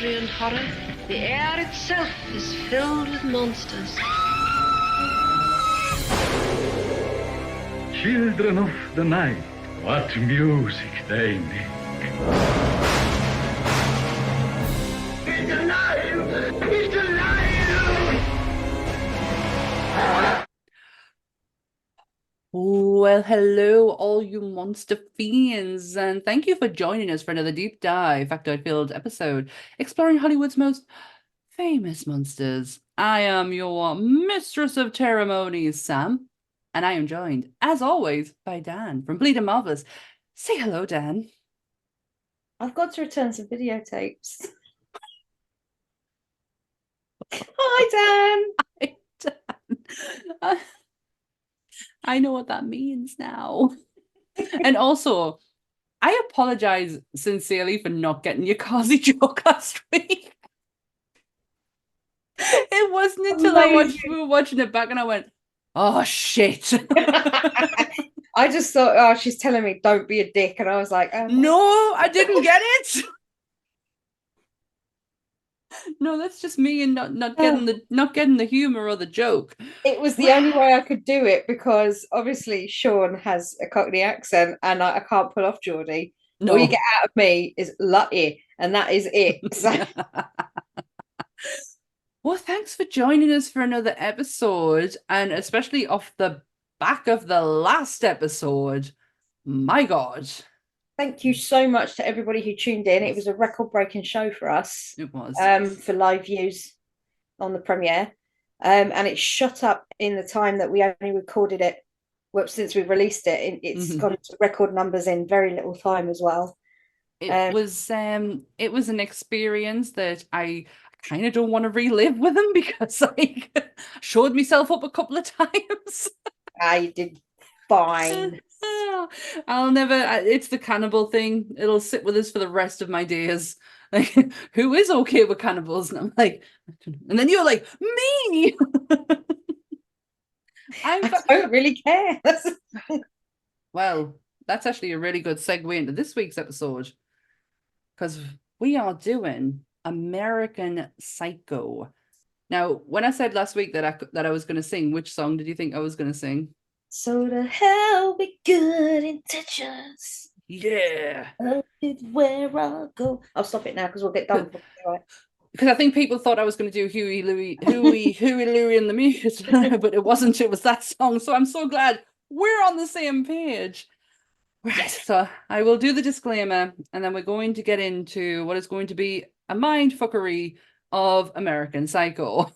mystery and horror, the air itself is filled with monsters. Children of the night, what music they make. It's alive! It's alive! Well, hello, all you monster fiends, and thank you for joining us for another deep dive, factoid-filled episode exploring Hollywood's most famous monsters. I am your mistress of ceremonies, Sam, and I am joined, as always, by Dan from Bleeding Marvelous. Say hello, Dan. I've got to return some videotapes. Hi, Dan. Hi, Dan. I know what that means now. And also, I apologize sincerely for not getting your Causey joke last week. It wasn't until we were watching it back and I went, oh, shit. I just thought, oh, she's telling me don't be a dick. And I was like, no, I didn't get it. No, that's just me and not getting the humor or the joke. It was the only way I could do it because obviously Sean has a Cockney accent and I can't pull off Geordie. No. All you get out of me is lucky, and that is it. So. Well, thanks for joining us for another episode, and especially off the back of the last episode. My God. Thank you so much to everybody who tuned in. It was a record-breaking show for us. It was. For live views on the premiere. And it shut up in the time that we only recorded it. Well, since we released it, it's gone to record numbers in very little time as well. It was an experience that I kind of don't want to relive with them because I showed myself up a couple of times. I did fine. I'll never. It's the cannibal thing. It'll sit with us for the rest of my days. Like, who is okay with cannibals? And I'm like, and then you're like, me. I don't really care. Well, that's actually a really good segue into this week's episode because we are doing American Psycho. Now, when I said last week that I was going to sing, which song did you think I was going to sing? So the hell be good intentions. Yeah. Where I go. I'll stop it now because we'll get done. Because I think people thought I was going to do Huey, Louie and the Muse, but it wasn't. It was that song. So I'm so glad we're on the same page. Right. So I will do the disclaimer, and then we're going to get into what is going to be a mindfuckery of American Psycho.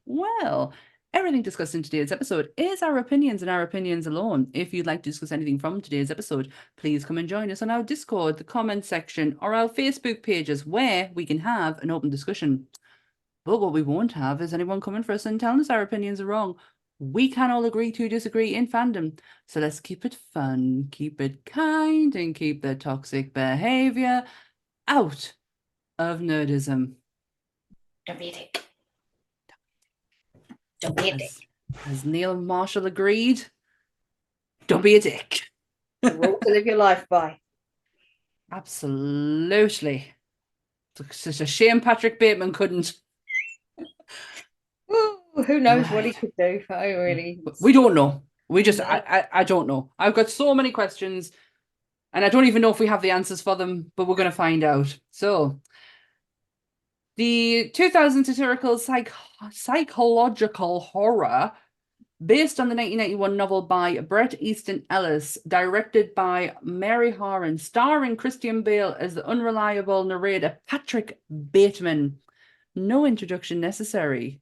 Well, everything discussed in today's episode is our opinions and our opinions alone. If you'd like to discuss anything from today's episode, please come and join us on our Discord, the comment section, or our Facebook pages where we can have an open discussion. But what we won't have is anyone coming for us and telling us our opinions are wrong. We can all agree to disagree in fandom. So let's keep it fun, keep it kind, and keep the toxic behavior out of nerdism. Don't be a dick. Don't be a dick. Has Neil Marshall agreed? Don't be a dick. The rule to live your life by. Absolutely. It's a shame Patrick Bateman couldn't. Ooh, who knows what he could do? We don't know. I don't know. I've got so many questions and I don't even know if we have the answers for them, but we're going to find out. So, the 2000 satirical psychological horror based on the 1991 novel by Bret Easton Ellis, directed by Mary Harron, starring Christian Bale as the unreliable narrator Patrick Bateman. No introduction necessary.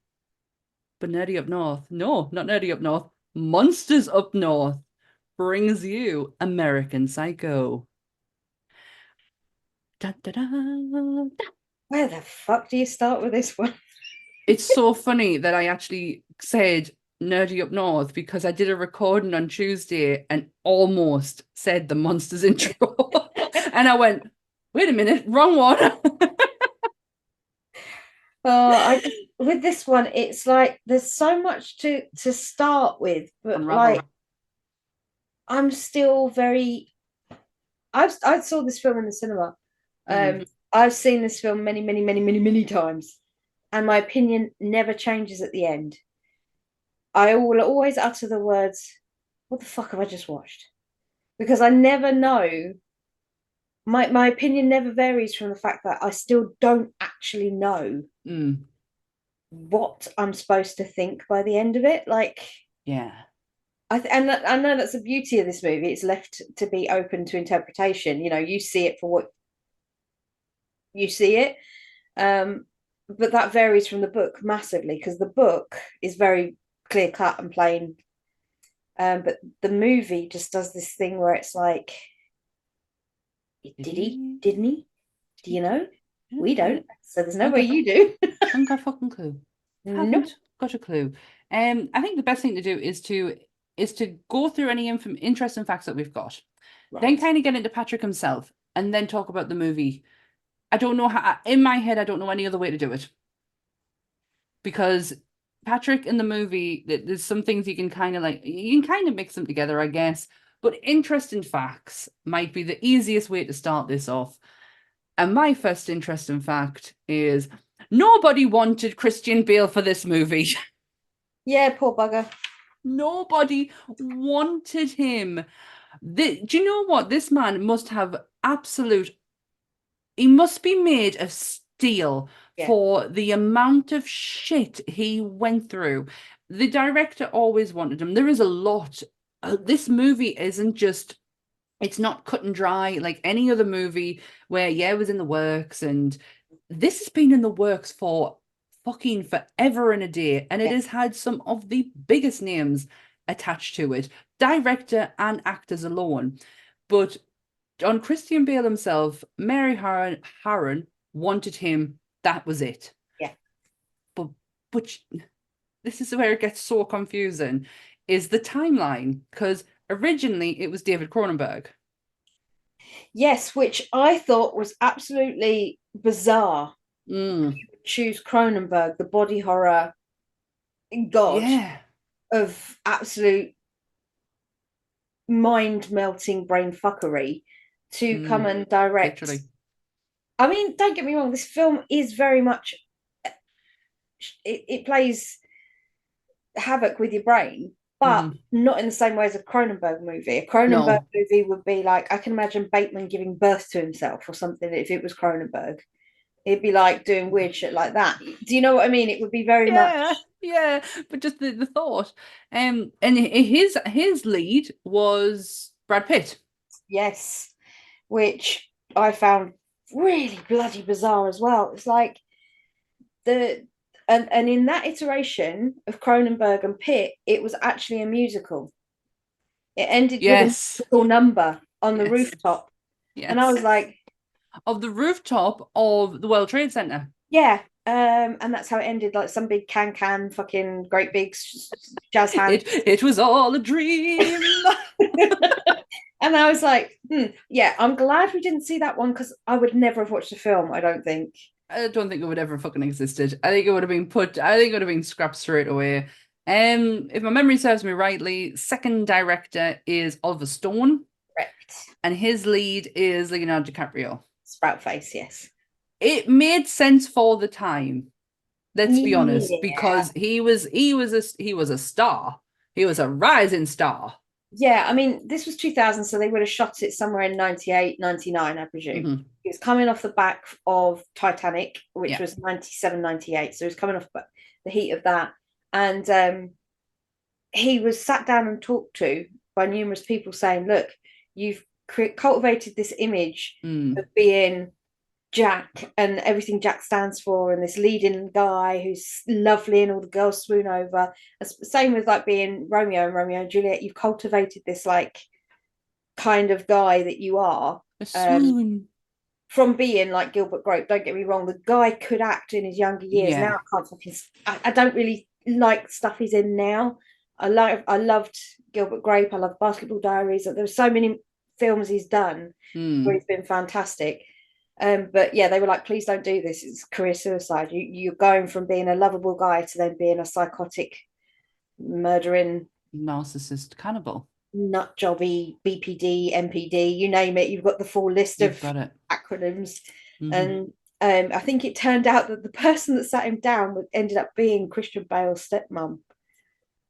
But Nerdy Up North, no, not Nerdy Up North, Monsters Up North brings you American Psycho. Da, da, da, da. Where the fuck do you start with this one? It's so funny that I actually said Nerdy Up North because I did a recording on Tuesday and almost said the Monsters intro. And I went, wait a minute, wrong one. With this one, it's like there's so much to start with, but like I'm still very. I saw this film in the cinema I've seen this film many, many, many, many, many times, and my opinion never changes at the end. I will always utter the words, "What the fuck have I just watched?" Because I never know. My opinion never varies from the fact that I still don't actually know what I'm supposed to think by the end of it. Like, Yeah. and I know that's the beauty of this movie. It's left to be open to interpretation. You know, you see it for what you see it. But that varies from the book massively, because the book is very clear cut and plain. But the movie just does this thing where it's like, did he? Didn't he? Do you know? We don't. So there's no way you do. I haven't got a fucking clue. Nope. Haven't got a clue. I think the best thing to do is to go through any interesting facts that we've got, then kind of get into Patrick himself, and then talk about the movie. I don't know how. In my head, I don't know any other way to do it, because Patrick in the movie, there's some things you can kind of mix them together, I guess. But interesting facts might be the easiest way to start this off. And my first interesting fact is nobody wanted Christian Bale for this movie. Yeah, poor bugger. Nobody wanted him. Do you know what? This man must have he must be made of steel for the amount of shit he went through. The director always wanted him. There is a lot. This movie isn't just, it's not cut and dry like any other movie where, it was in the works. And this has been in the works for fucking forever and a day. And it has had some of the biggest names attached to it, director and actors alone. But on Christian Bale himself, Mary Harron wanted him. That was it. Yeah. But this is where it gets so confusing, is the timeline. Because originally it was David Cronenberg. Yes, which I thought was absolutely bizarre. Choose Cronenberg, the body horror god of absolute mind-melting brain fuckery, to come and direct. Literally. I mean, don't get me wrong, this film is very much, it plays havoc with your brain, but not in the same way as a Cronenberg movie. A Cronenberg movie would be like, I can imagine Bateman giving birth to himself or something if it was Cronenberg. It'd be like doing weird shit like that. Do you know what I mean? It would be very much. Yeah, but just the thought. And his lead was Brad Pitt. Yes, which I found really bloody bizarre as well. It's like and in that iteration of Cronenberg and Pitt, it was actually a musical. It ended with a musical number on the rooftop. Yes. And I was like, of the rooftop of the World Trade Center. Yeah. And that's how it ended, like some big can fucking great big jazz hand. It was all a dream. And I was like, yeah, I'm glad we didn't see that one, because I would never have watched the film, I don't think. I don't think it would ever fucking existed. I think it would have been scrapped straight away. If my memory serves me rightly, second director is Oliver Stone. Correct. And his lead is Leonardo DiCaprio. Sprout face, yes. It made sense for the time. Let's be honest, because he was a star. He was a rising star. Yeah, I mean, this was 2000, so they would have shot it somewhere in 98, 99, I presume. He was coming off the back of Titanic, which was 97, 98. So he was coming off the heat of that. And he was sat down and talked to by numerous people saying, look, you've cultivated this image of being Jack and everything Jack stands for, and this leading guy who's lovely and all the girls swoon over. Same with like being Romeo and Romeo and Juliet. You've cultivated this like kind of guy that you are, from being like Gilbert Grape. Don't get me wrong, the guy could act in his younger years. Now I don't really like stuff he's in now. I loved Gilbert Grape. I love Basketball Diaries. There's so many films he's done where he's been fantastic. But yeah, they were like, please don't do this. It's career suicide. You're going from being a lovable guy to then being a psychotic, murdering narcissist cannibal. nut jobby, BPD, MPD, you name it. You've got the full list You've of got it. acronyms. Mhm. And I think it turned out that the person that sat him down ended up being Christian Bale's stepmom.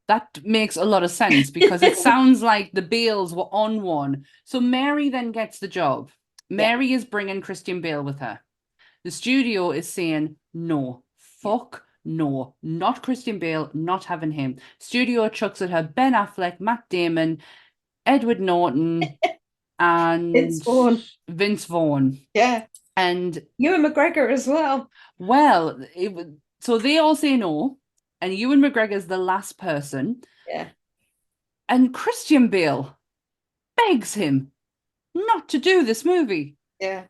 That makes a lot of sense because it sounds like the Bales were on one. So Mary then gets the job. Mary is bringing Christian Bale with her. The studio is saying, no, fuck no, not Christian Bale, not having him. Studio chucks at her Ben Affleck, Matt Damon, Edward Norton, and Vince Vaughn. Yeah. And Ewan McGregor as well. Well, so they all say no, and Ewan McGregor's the last person. Yeah. And Christian Bale begs him not to do this movie. Yeah.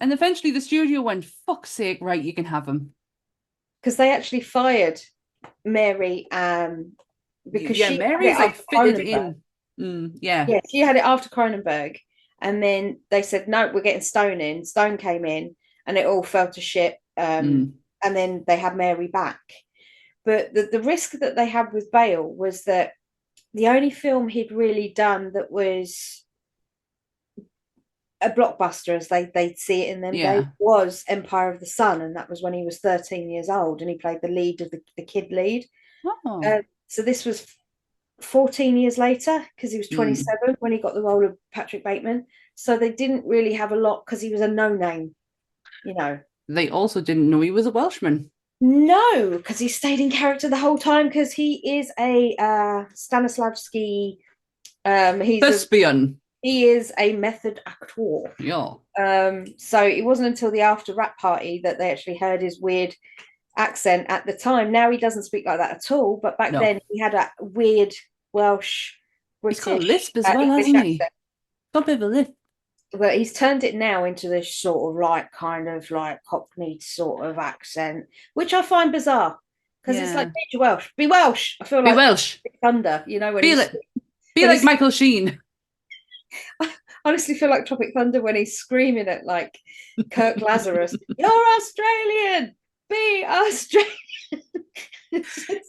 And eventually the studio went, fuck's sake, right, you can have him. Because they actually fired Mary because she Mary's like fitted in. Yeah, she had it after Cronenberg. And then they said, no, we're getting Stone in. Stone came in and it all fell to shit. And then they had Mary back. But the risk that they had with Bale was that the only film he'd really done that was a blockbuster, as they'd see it in them days, was Empire of the Sun. And that was when he was 13 years old and he played the lead of the kid lead. So this was 14 years later, because he was 27 when he got the role of Patrick Bateman. So they didn't really have a lot because he was a no-name, you know. They also didn't know he was a Welshman. No, because he stayed in character the whole time because he is a Stanislavski. He's thespian. He is a method actor. Yeah. So it wasn't until the after rap party that they actually heard his weird accent at the time. Now he doesn't speak like that at all, but back then he had a weird Welsh British. He's got a lisp as well, hasn't he? Got a bit of a lisp. Well, he's turned it now into this sort of like kind of like Cockney sort of accent, which I find bizarre because it's like be Welsh, be Welsh. I feel like be Welsh. Thunder, you know, when be like Michael Sheen. I honestly feel like Tropic Thunder when he's screaming at like Kirk Lazarus, "You're Australian, be Australian."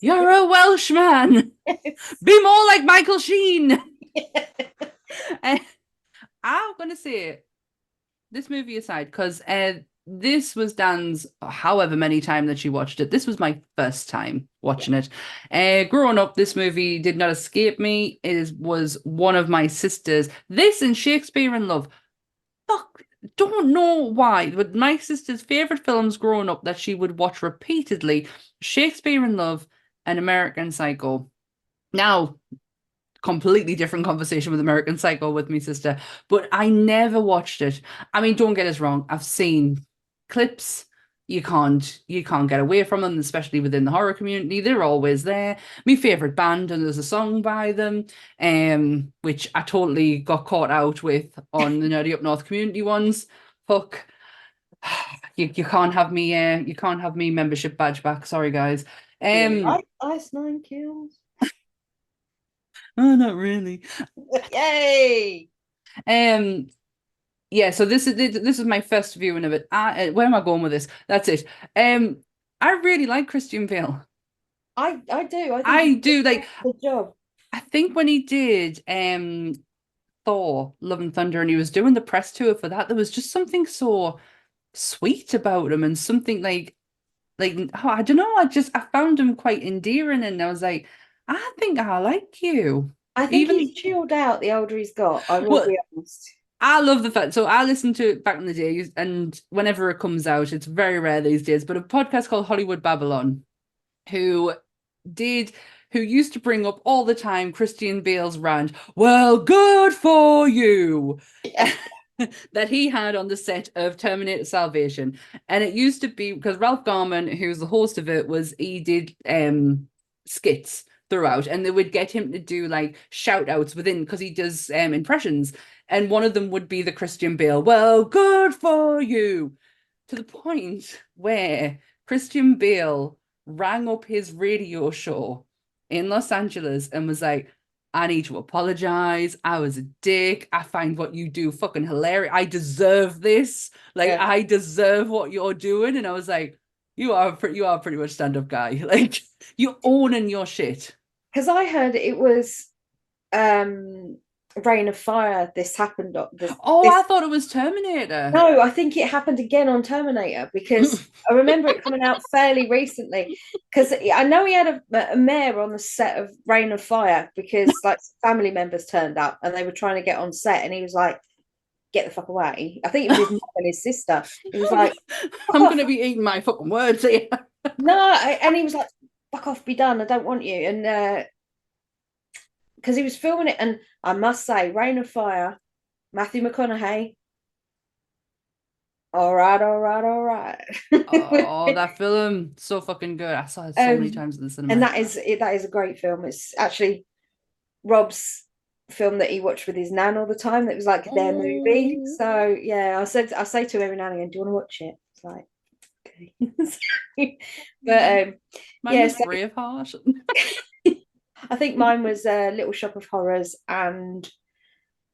You're a Welshman. Yes. Be more like Michael Sheen. Yeah. I'm going to say, this movie aside, because this was Dan's however many times that she watched it. This was my first time watching it. Growing up, this movie did not escape me. It was one of my sisters. This and Shakespeare in Love. Fuck, don't know why, but my sister's favourite films growing up that she would watch repeatedly, Shakespeare in Love and American Psycho. Now, completely different conversation with American Psycho with me sister, but I never watched it. I mean, don't get us wrong, I've seen clips. You can't get away from them, especially within the horror community. They're always there. My favorite band, and there's a song by them, which I totally got caught out with on the Nerdy Up North community ones. Fuck, you can't have me. You can't have me membership badge back. Sorry, guys. Ice Nine Kills. Oh, not really. Yay! Yeah, so this is my first viewing of it. Where am I going with this? That's it. I really like Christian Bale. I do. I do like good job. I think when he did Thor, Love and Thunder, and he was doing the press tour for that, there was just something so sweet about him, and something like I don't know, I found him quite endearing, and I was like, I think I like you. I think he's chilled out the older he's got. I will be honest. I love the fact. So I listened to it back in the day, and whenever it comes out, it's very rare these days. But a podcast called Hollywood Babylon, who used to bring up all the time Christian Bale's rant, "Well, good for you," that he had on the set of Terminator Salvation, and it used to be because Ralph Garman, who's the host of it, he did skits throughout, and they would get him to do like shout outs within, because he does impressions, and one of them would be the Christian Bale, "Well, good for you," to the point where Christian Bale rang up his radio show in Los Angeles and was like, "I need to apologize. I was a dick. I find what you do fucking hilarious. I deserve this. I deserve what you're doing." And I was like, you are pretty much stand-up guy. Like, you're owning your shit. Because I heard it was Rain of Fire, this happened. I thought it was Terminator. No, I think it happened again on Terminator, because I remember it coming out fairly recently. Because I know he had a mayor on the set of Rain of Fire, because like family members turned up and they were trying to get on set, and he was like, "Get the fuck away!" I think it was his mum and his sister. He was like, I'm going to be eating my fucking words here. "No," and he was like, "Fuck off, be done. I don't want you." And because he was filming it, and I must say, Rain of Fire, Matthew McConaughey. All right, all right, all right. Oh, that film, so fucking good. I saw it so many times in the cinema. And that is a great film. It's actually Rob's film that he watched with his nan all the time. That was like their movie. So yeah, I say to him every now and again, "Do you want to watch it?" It's like, okay. But mine was Braveheart. I think mine was Little Shop of Horrors and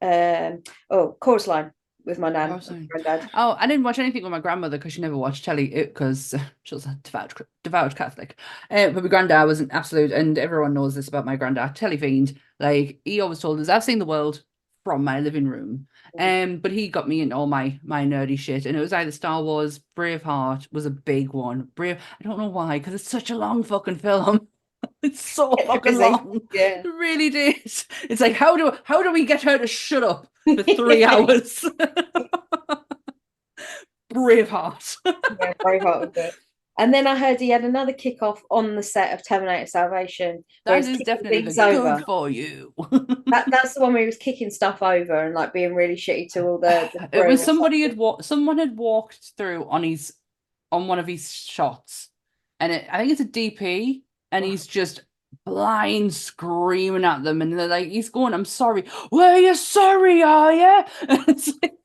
Chorus Line with my nan and granddad. Oh, I didn't watch anything with my grandmother because she never watched telly, because she was a devout Catholic. But my granddad was an absolute, and everyone knows this about my granddad, telly fiend. Like, he always told us, "I've seen the world from my living room." But he got me into all my nerdy shit, and it was either Star Wars, Braveheart was a big one. I don't know why, because it's such a long fucking film. It's so fucking long. Yeah. It really did. It's like, how do we get her to shut up for 3 hours? Braveheart. Yeah, Braveheart was good. And then I heard he had another kickoff on the set of Terminator Salvation. That is definitely the good for you. That's the one where he was kicking stuff over and like being really shitty to all the it was someone had walked through on one of his shots, and I think it's a DP, and he's just blind screaming at them, and they're like, he's going, "I'm sorry." "Well, you're sorry, are you?" It's like,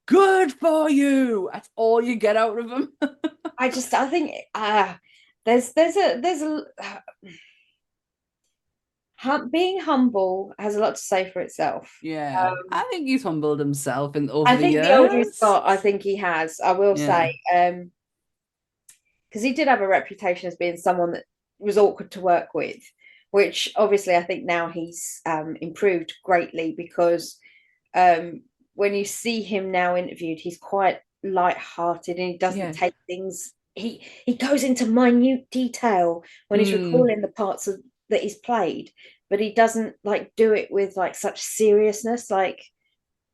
good for you. That's all you get out of him. I think there's a being humble has a lot to say for itself. Yeah, I think he's humbled himself over the years. The older he's got, I think he has. I will say, because he did have a reputation as being someone that was awkward to work with, which obviously I think now he's improved greatly, because when you see him now interviewed, he's quite light-hearted, and he doesn't take things. He goes into minute detail when he's recalling the parts that he's played, but he doesn't like do it with like such seriousness. Like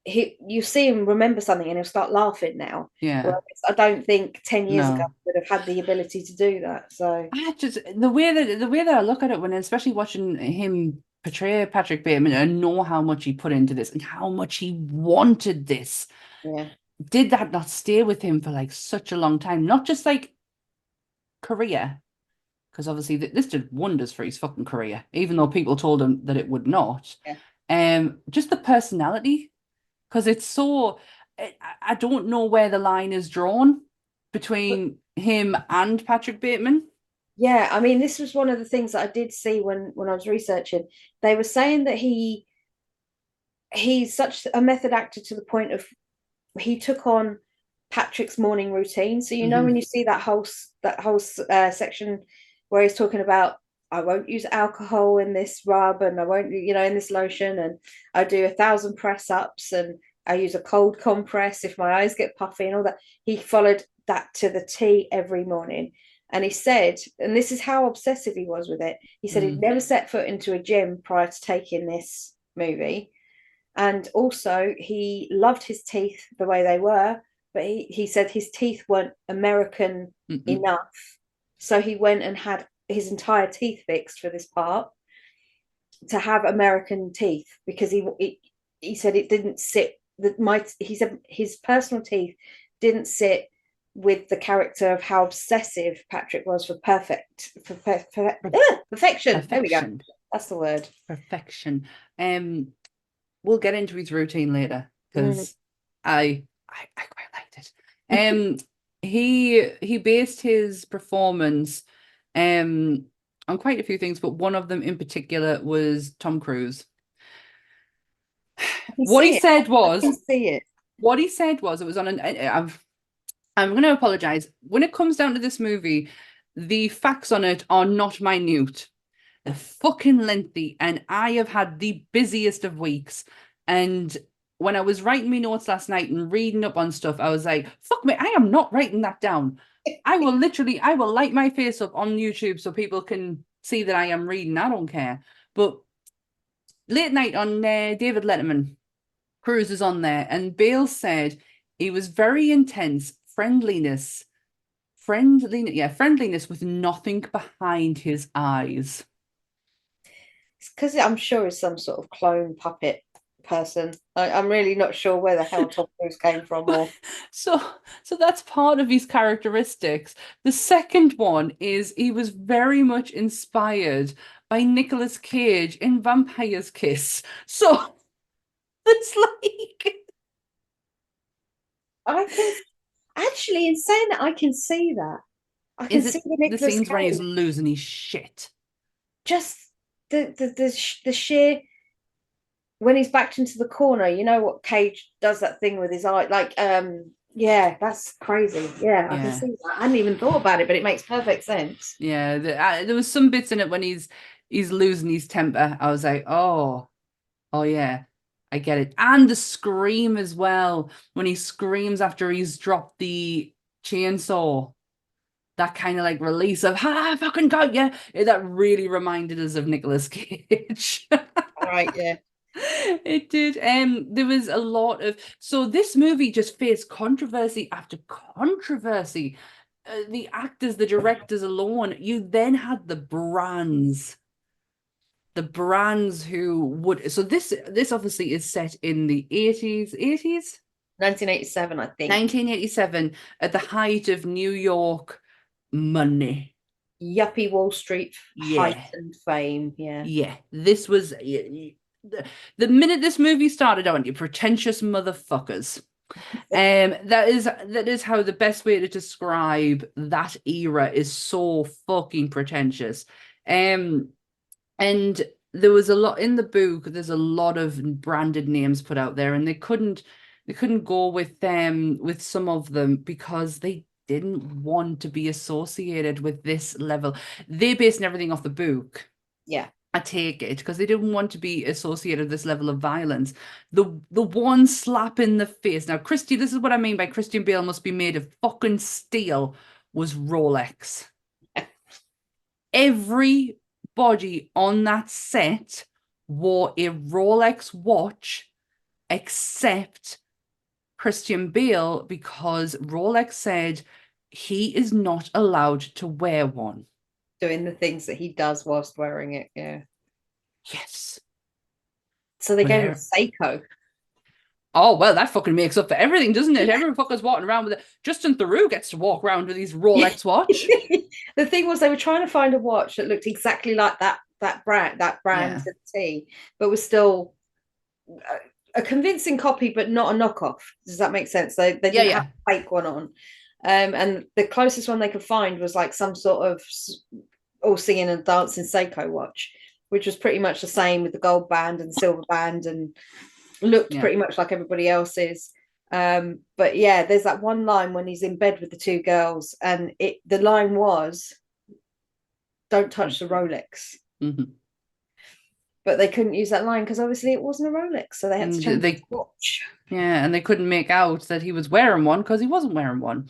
you see him remember something and he'll start laughing now. Yeah. Whereas I don't think 10 years ago would have had the ability to do that. So I just the way that I look at it, when especially watching him portray Patrick Bateman and know how much he put into this and how much he wanted this. Yeah. Did that not stay with him for like such a long time? Not just like career, because obviously this did wonders for his fucking career, even though people told him that it would not. Yeah. Just the personality, because it's so. I don't know where the line is drawn between him and Patrick Bateman. Yeah, I mean, this was one of the things that I did see when I was researching. They were saying that he's such a method actor to the point of he took on Patrick's morning routine. So know when you see that whole section where he's talking about, "I won't use alcohol in this rub, and I won't, in this lotion, and I do 1,000 press ups, and I use a cold compress if my eyes get puffy," and all that. He followed that to the T every morning. And he said, and this is how obsessive he was with it, he said he'd never set foot into a gym prior to taking this movie. And also he loved his teeth the way they were, but he said his teeth weren't American enough. So he went and had his entire teeth fixed for this part to have American teeth, because he said it didn't sit, he said his personal teeth didn't sit with the character of how obsessive Patrick was for perfection. There we go. That's the word. Perfection. We'll get into his routine later, because I quite liked it. He based his performance on quite a few things, but one of them in particular was Tom Cruise. What he said was, it was on an. I'm going to apologize. When it comes down to this movie, the facts on it are not minute. They're fucking lengthy, and I have had the busiest of weeks. And when I was writing my notes last night and reading up on stuff, I was like, fuck me, I am not writing that down. I will light my face up on YouTube so people can see that I am reading. I don't care. But late night on David Letterman, Cruz is on there, and Bale said he was very intense, friendliness with nothing behind his eyes. It's because I'm sure it's some sort of clone puppet person. I'm really not sure where the hell Tom Cruise came from. Or So that's part of his characteristics. The second one is he was very much inspired by Nicolas Cage in Vampire's Kiss. So it's like I can actually, in saying that, I can see that. I can is see it the the Nicolas scenes when he's Cage. losing his shit? Just the sheer when he's backed into the corner. You know what Cage does that thing with his eye, like yeah, that's crazy. Yeah, I can see that. I hadn't even thought about it, but it makes perfect sense. Yeah, there was some bits in it when he's losing his temper. I was like, oh yeah, I get it. And the scream as well, when he screams after he's dropped the chainsaw. That kind of like release of "ha, I fucking got you." That really reminded us of Nicolas Cage. Right, yeah. It did. There was a lot of this movie just faced controversy after controversy. The actors, the directors alone. You then had the brands who would. So this obviously is set in the 80s. 1987, I think. 1987, at the height of New York money. Yuppie Wall Street Yeah. height and fame. Yeah. Yeah. This was the minute this movie started, I went, you pretentious motherfuckers. That is how the best way to describe that era is. So fucking pretentious. And there was a lot in the book. There's a lot of branded names put out there, and they couldn't go with some of them because they didn't want to be associated with this level. They based everything off the book. Yeah. I take it because they didn't want to be associated with this level of violence. The one slap in the face. Now, this is what I mean by Christian Bale must be made of fucking steel, was Rolex. Everybody on that set wore a Rolex watch except Christian Bale, because Rolex said he is not allowed to wear one. Doing the things that he does whilst wearing it, yeah. Yes. So they gave him Seiko. Oh, well, that fucking makes up for everything, doesn't it? Every fucker's walking around with it. Justin Theroux gets to walk around with his Rolex watch. The thing was, they were trying to find a watch that looked exactly like that brand to the T, but was still a convincing copy, but not a knockoff. Does that make sense? They didn't have a fake one on. And the closest one they could find was like some sort of all singing and dancing Seiko watch, which was pretty much the same with the gold band and silver band and looked pretty much like everybody else's. But yeah, there's that one line when he's in bed with the two girls, and the line was, "Don't touch the Rolex." Mm-hmm. But they couldn't use that line because obviously it wasn't a Rolex, so they had to change the watch. Yeah, and they couldn't make out that he was wearing one because he wasn't wearing one.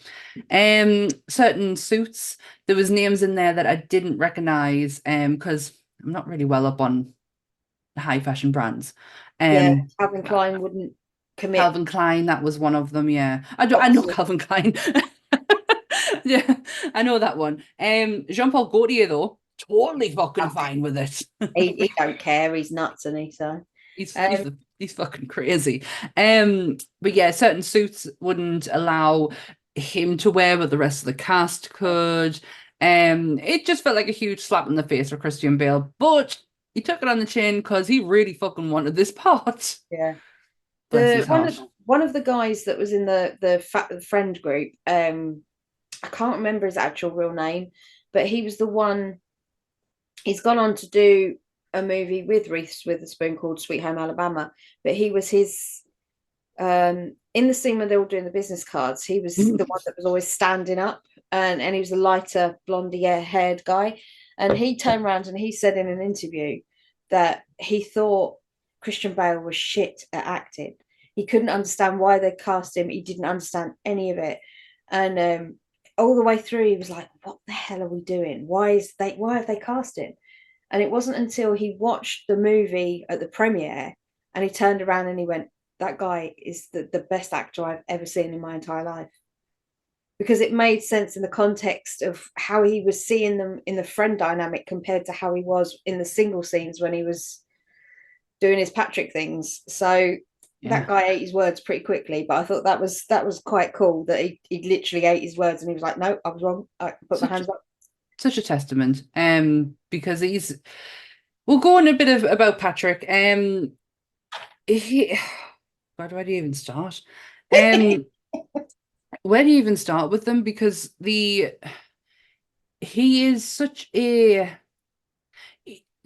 Certain suits, there was names in there that I didn't recognize because I'm not really well up on the high fashion brands. Calvin Klein wouldn't commit. Calvin Klein, that was one of them. Yeah, I know Calvin Klein. Yeah, I know that one. Jean-Paul Gaultier though, totally fucking fine with it. he don't care. He's nuts, and he's fucking crazy. But yeah, certain suits wouldn't allow him to wear, but the rest of the cast could. It just felt like a huge slap in the face for Christian Bale, but he took it on the chin because he really fucking wanted this part. Yeah. One of the guys that was in the friend group, I can't remember his actual real name, but he was the one. He's gone on to do a movie with Reese Witherspoon called Sweet Home Alabama, but he was his in the scene where they were doing the business cards, he was the one that was always standing up, and he was a lighter blondie haired guy, And he turned around and he said in an interview that he thought Christian Bale was shit at acting. He couldn't understand why they cast him. He didn't understand any of it. And all the way through, he was like, what the hell are we doing? Why have they cast him? And it wasn't until he watched the movie at the premiere and he turned around and he went, that guy is the best actor I've ever seen in my entire life. Because it made sense in the context of how he was seeing them in the friend dynamic compared to how he was in the single scenes when he was doing his Patrick things. So that guy ate his words pretty quickly, but I thought that was quite cool that he literally ate his words and he was like, no, I was wrong. I put my hands up. Such a testament. Because we'll go on a bit of about Patrick. Where do I even start? Where do you even start with them? Because he is such a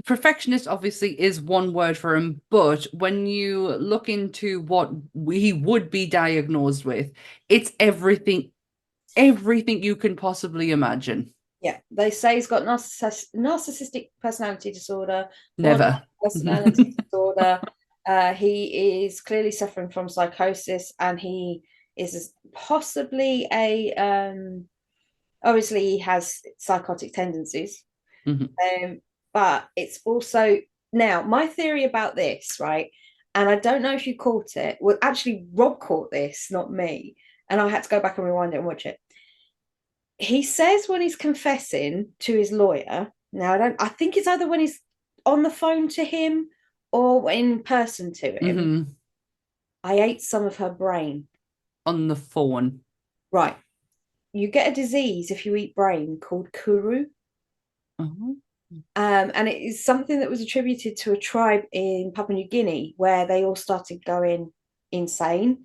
perfectionist, obviously, is one word for him, but when you look into what he would be diagnosed with, it's everything you can possibly imagine. Yeah, they say he's got narcissistic personality disorder. Never. Personality disorder. He is clearly suffering from psychosis, and he is possibly obviously he has psychotic tendencies. But it's also, now my theory about this, right? And I don't know if you caught it. Well, actually, Rob caught this, not me. And I had to go back and rewind it and watch it. He says when he's confessing to his lawyer, now I think it's either when he's on the phone to him or in person to him, I ate some of her brain. On the phone. Right. You get a disease if you eat brain called kuru. And it is something that was attributed to a tribe in Papua New Guinea where they all started going insane.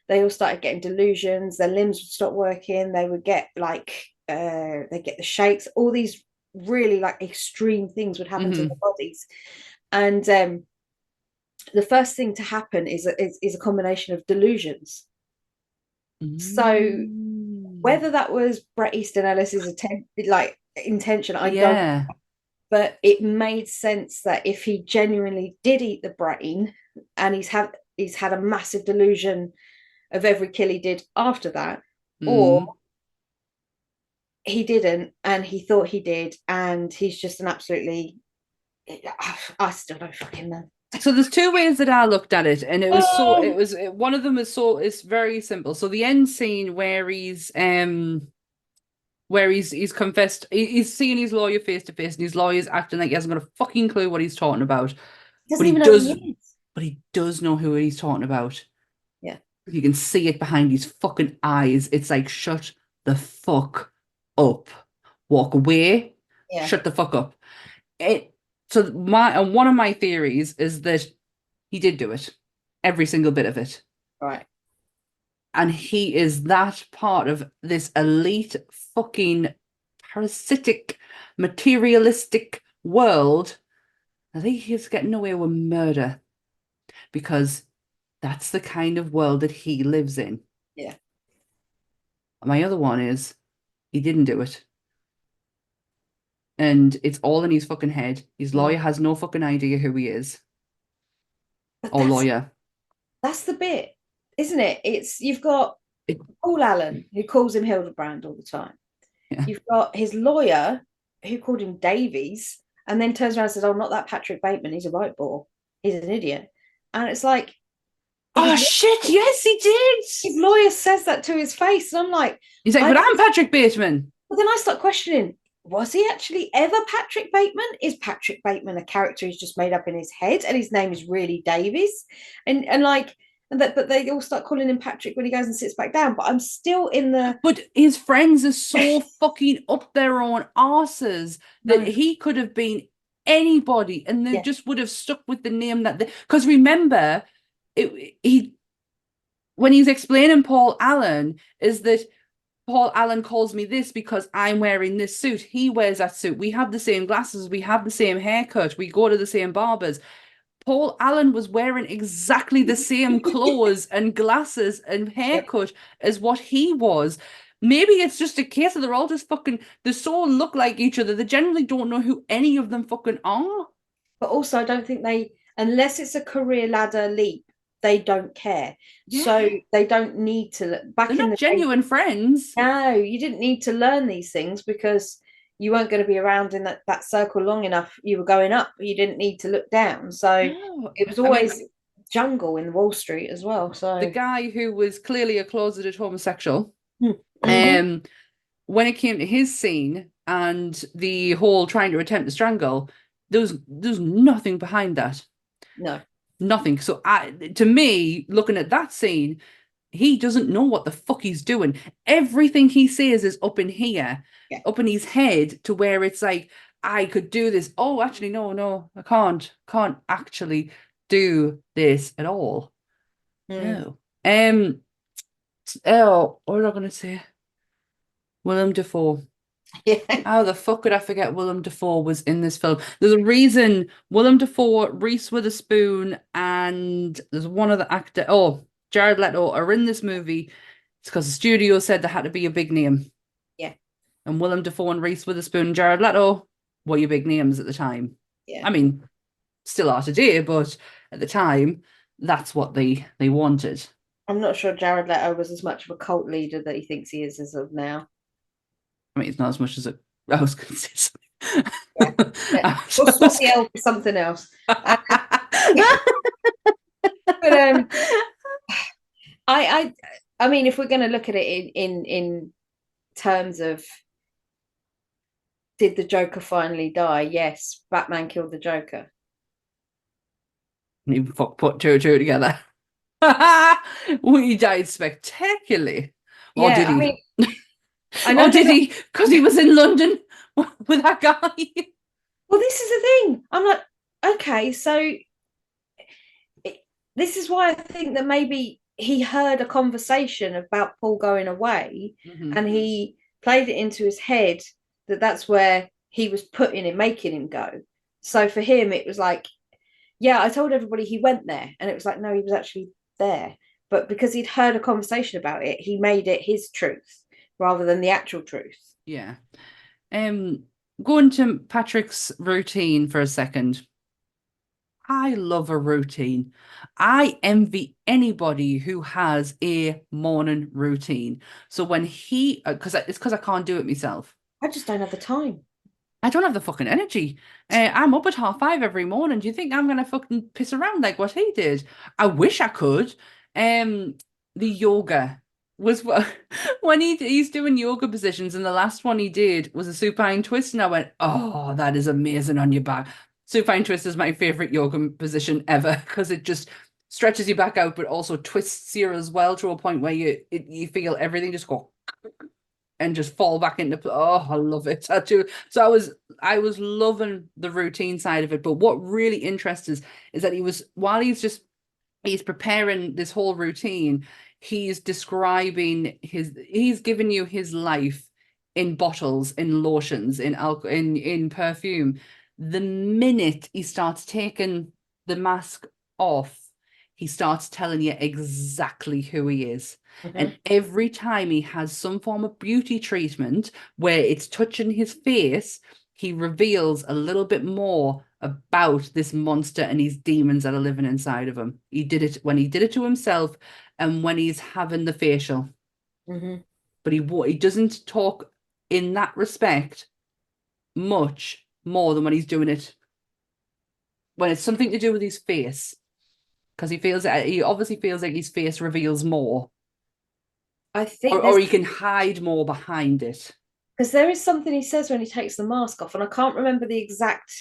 They all started getting delusions. Their limbs would stop working. They would get they get the shakes. All these really like extreme things would happen to their bodies. And the first thing to happen is a combination of delusions. So whether that was Bret Easton Ellis's intention, I don't know. But it made sense that if he genuinely did eat the brain and he's had a massive delusion of every kill he did after that, or he didn't and he thought he did, and he's just an absolutely, I still don't fucking know. So there's two ways that I looked at it, and one of them is very simple. So the end scene where he's confessed, he's seeing his lawyer face to face, and his lawyer's acting like he hasn't got a fucking clue what he's talking about. But he does know who he's talking about. Yeah. You can see it behind his fucking eyes. It's like, shut the fuck up. Walk away. Yeah. Shut the fuck up. So one of my theories is that he did do it. Every single bit of it. Right. And he is that part of this elite fucking parasitic, materialistic world. I think he's getting away with murder because that's the kind of world that he lives in. Yeah. My other one is he didn't do it. And it's all in his fucking head. His lawyer has no fucking idea who he is. Lawyer. That's the bit, isn't it? You've got Paul Allen, who calls him Hildebrand all the time. Yeah. You've got his lawyer, who called him Davies, and then turns around and says, oh, not that Patrick Bateman, he's a right ball. He's an idiot. And it's like, oh shit, yes, he did. His lawyer says that to his face, and I'm like, he's like, but I'm Patrick Bateman. But then I start questioning, was he actually ever Patrick Bateman? Is Patrick Bateman a character he's just made up in his head, and his name is really Davies? But they all start calling him Patrick when he goes and sits back down. But I'm still in the. But his friends are so fucking up their own arses that he could have been anybody, and they just would have stuck with the name that they. Because remember, when he's explaining Paul Allen, is that Paul Allen calls me this because I'm wearing this suit. He wears that suit. We have the same glasses. We have the same haircut. We go to the same barbers. Paul Allen was wearing exactly the same clothes and glasses and haircut as what he was. maybe it's just a case of they're all just fucking, they so look like each other, they generally don't know who any of them fucking are. But also, I don't think they, unless it's a career ladder leap, they don't care. Yeah. So they don't need to. Back They're in not the day, genuine friends. no, you didn't need to learn these things because you weren't going to be around in that circle long enough. You were going up. You didn't need to look down. So No. it was I mean, always jungle in Wall Street as well. So the guy who was clearly a closeted homosexual, Mhm. when it came to his scene and the whole trying to attempt to strangle, there's nothing behind that. No. Nothing. So to me, looking at that scene, he doesn't know what the fuck he's doing. Everything he says is up in here, Yeah. up in his head, to where it's like, I could do this. Oh, actually, no, I can't actually do this at all. No. Oh, what was I gonna say? Willem Dafoe. Yeah. How the fuck could I forget Willem Dafoe was in this film? There's a reason Willem Dafoe, Reese Witherspoon, and there's one other actor. Oh, Jared Leto are in this movie. It's because the studio said there had to be a big name. Yeah. And Willem Dafoe and Reese Witherspoon and Jared Leto were your big names at the time. Yeah. I mean, still are today, but at the time, that's what they wanted. I'm not sure Jared Leto was as much of a cult leader that he thinks he is as of now. I mean, it's not as much as I was going to say something. Yeah. We'll swap the L for something else. But I mean, if we're going to look at it in terms of, did the Joker finally die? Yes, Batman killed the Joker. You put two and two together. Well, he died spectacularly. Or Yeah, did he? I mean, I know or did he? Because he was in London with that guy. Well, this is the thing. I'm like, okay, so this is why I think that maybe he heard a conversation about Paul going away, and he played it into his head that that's where he was putting him, making him go. So for him, it was like, yeah, I told everybody he went there, and it was like, no, he was actually there. But because he'd heard a conversation about it, he made it his truth rather than the actual truth. Yeah. Going to Patrick's routine for a second. I love a routine. I envy anybody who has a morning routine. So when he, because it's because I can't do it myself. I just don't have the time. I don't have the fucking energy. I'm up at 5:30 every morning. Do you think I'm gonna fucking piss around like what he did? I wish I could. The yoga was when he's doing yoga positions, and the last one he did was a supine twist, and I went, "Oh, that is amazing on your back." Supine twist is my favorite yoga position ever because it just stretches you back out, but also twists you as well to a point where you feel everything just go and just fall back into. Oh, I love it. I do. So I was loving the routine side of it. But what really interests us is that while he's preparing this whole routine, he's describing he's giving you his life in bottles, in lotions, in alcohol, in perfume. The minute he starts taking the mask off, he starts telling you exactly who he is. And every time he has some form of beauty treatment where it's touching his face, he reveals a little bit more about this monster and his demons that are living inside of him. He did it when he did it to himself and when he's having the facial. But he doesn't talk in that respect much more than when he's doing it when it's something to do with his face, because he obviously feels like his face reveals more. I think or he can hide more behind it. Because there is something he says when he takes the mask off, and I can't remember the exact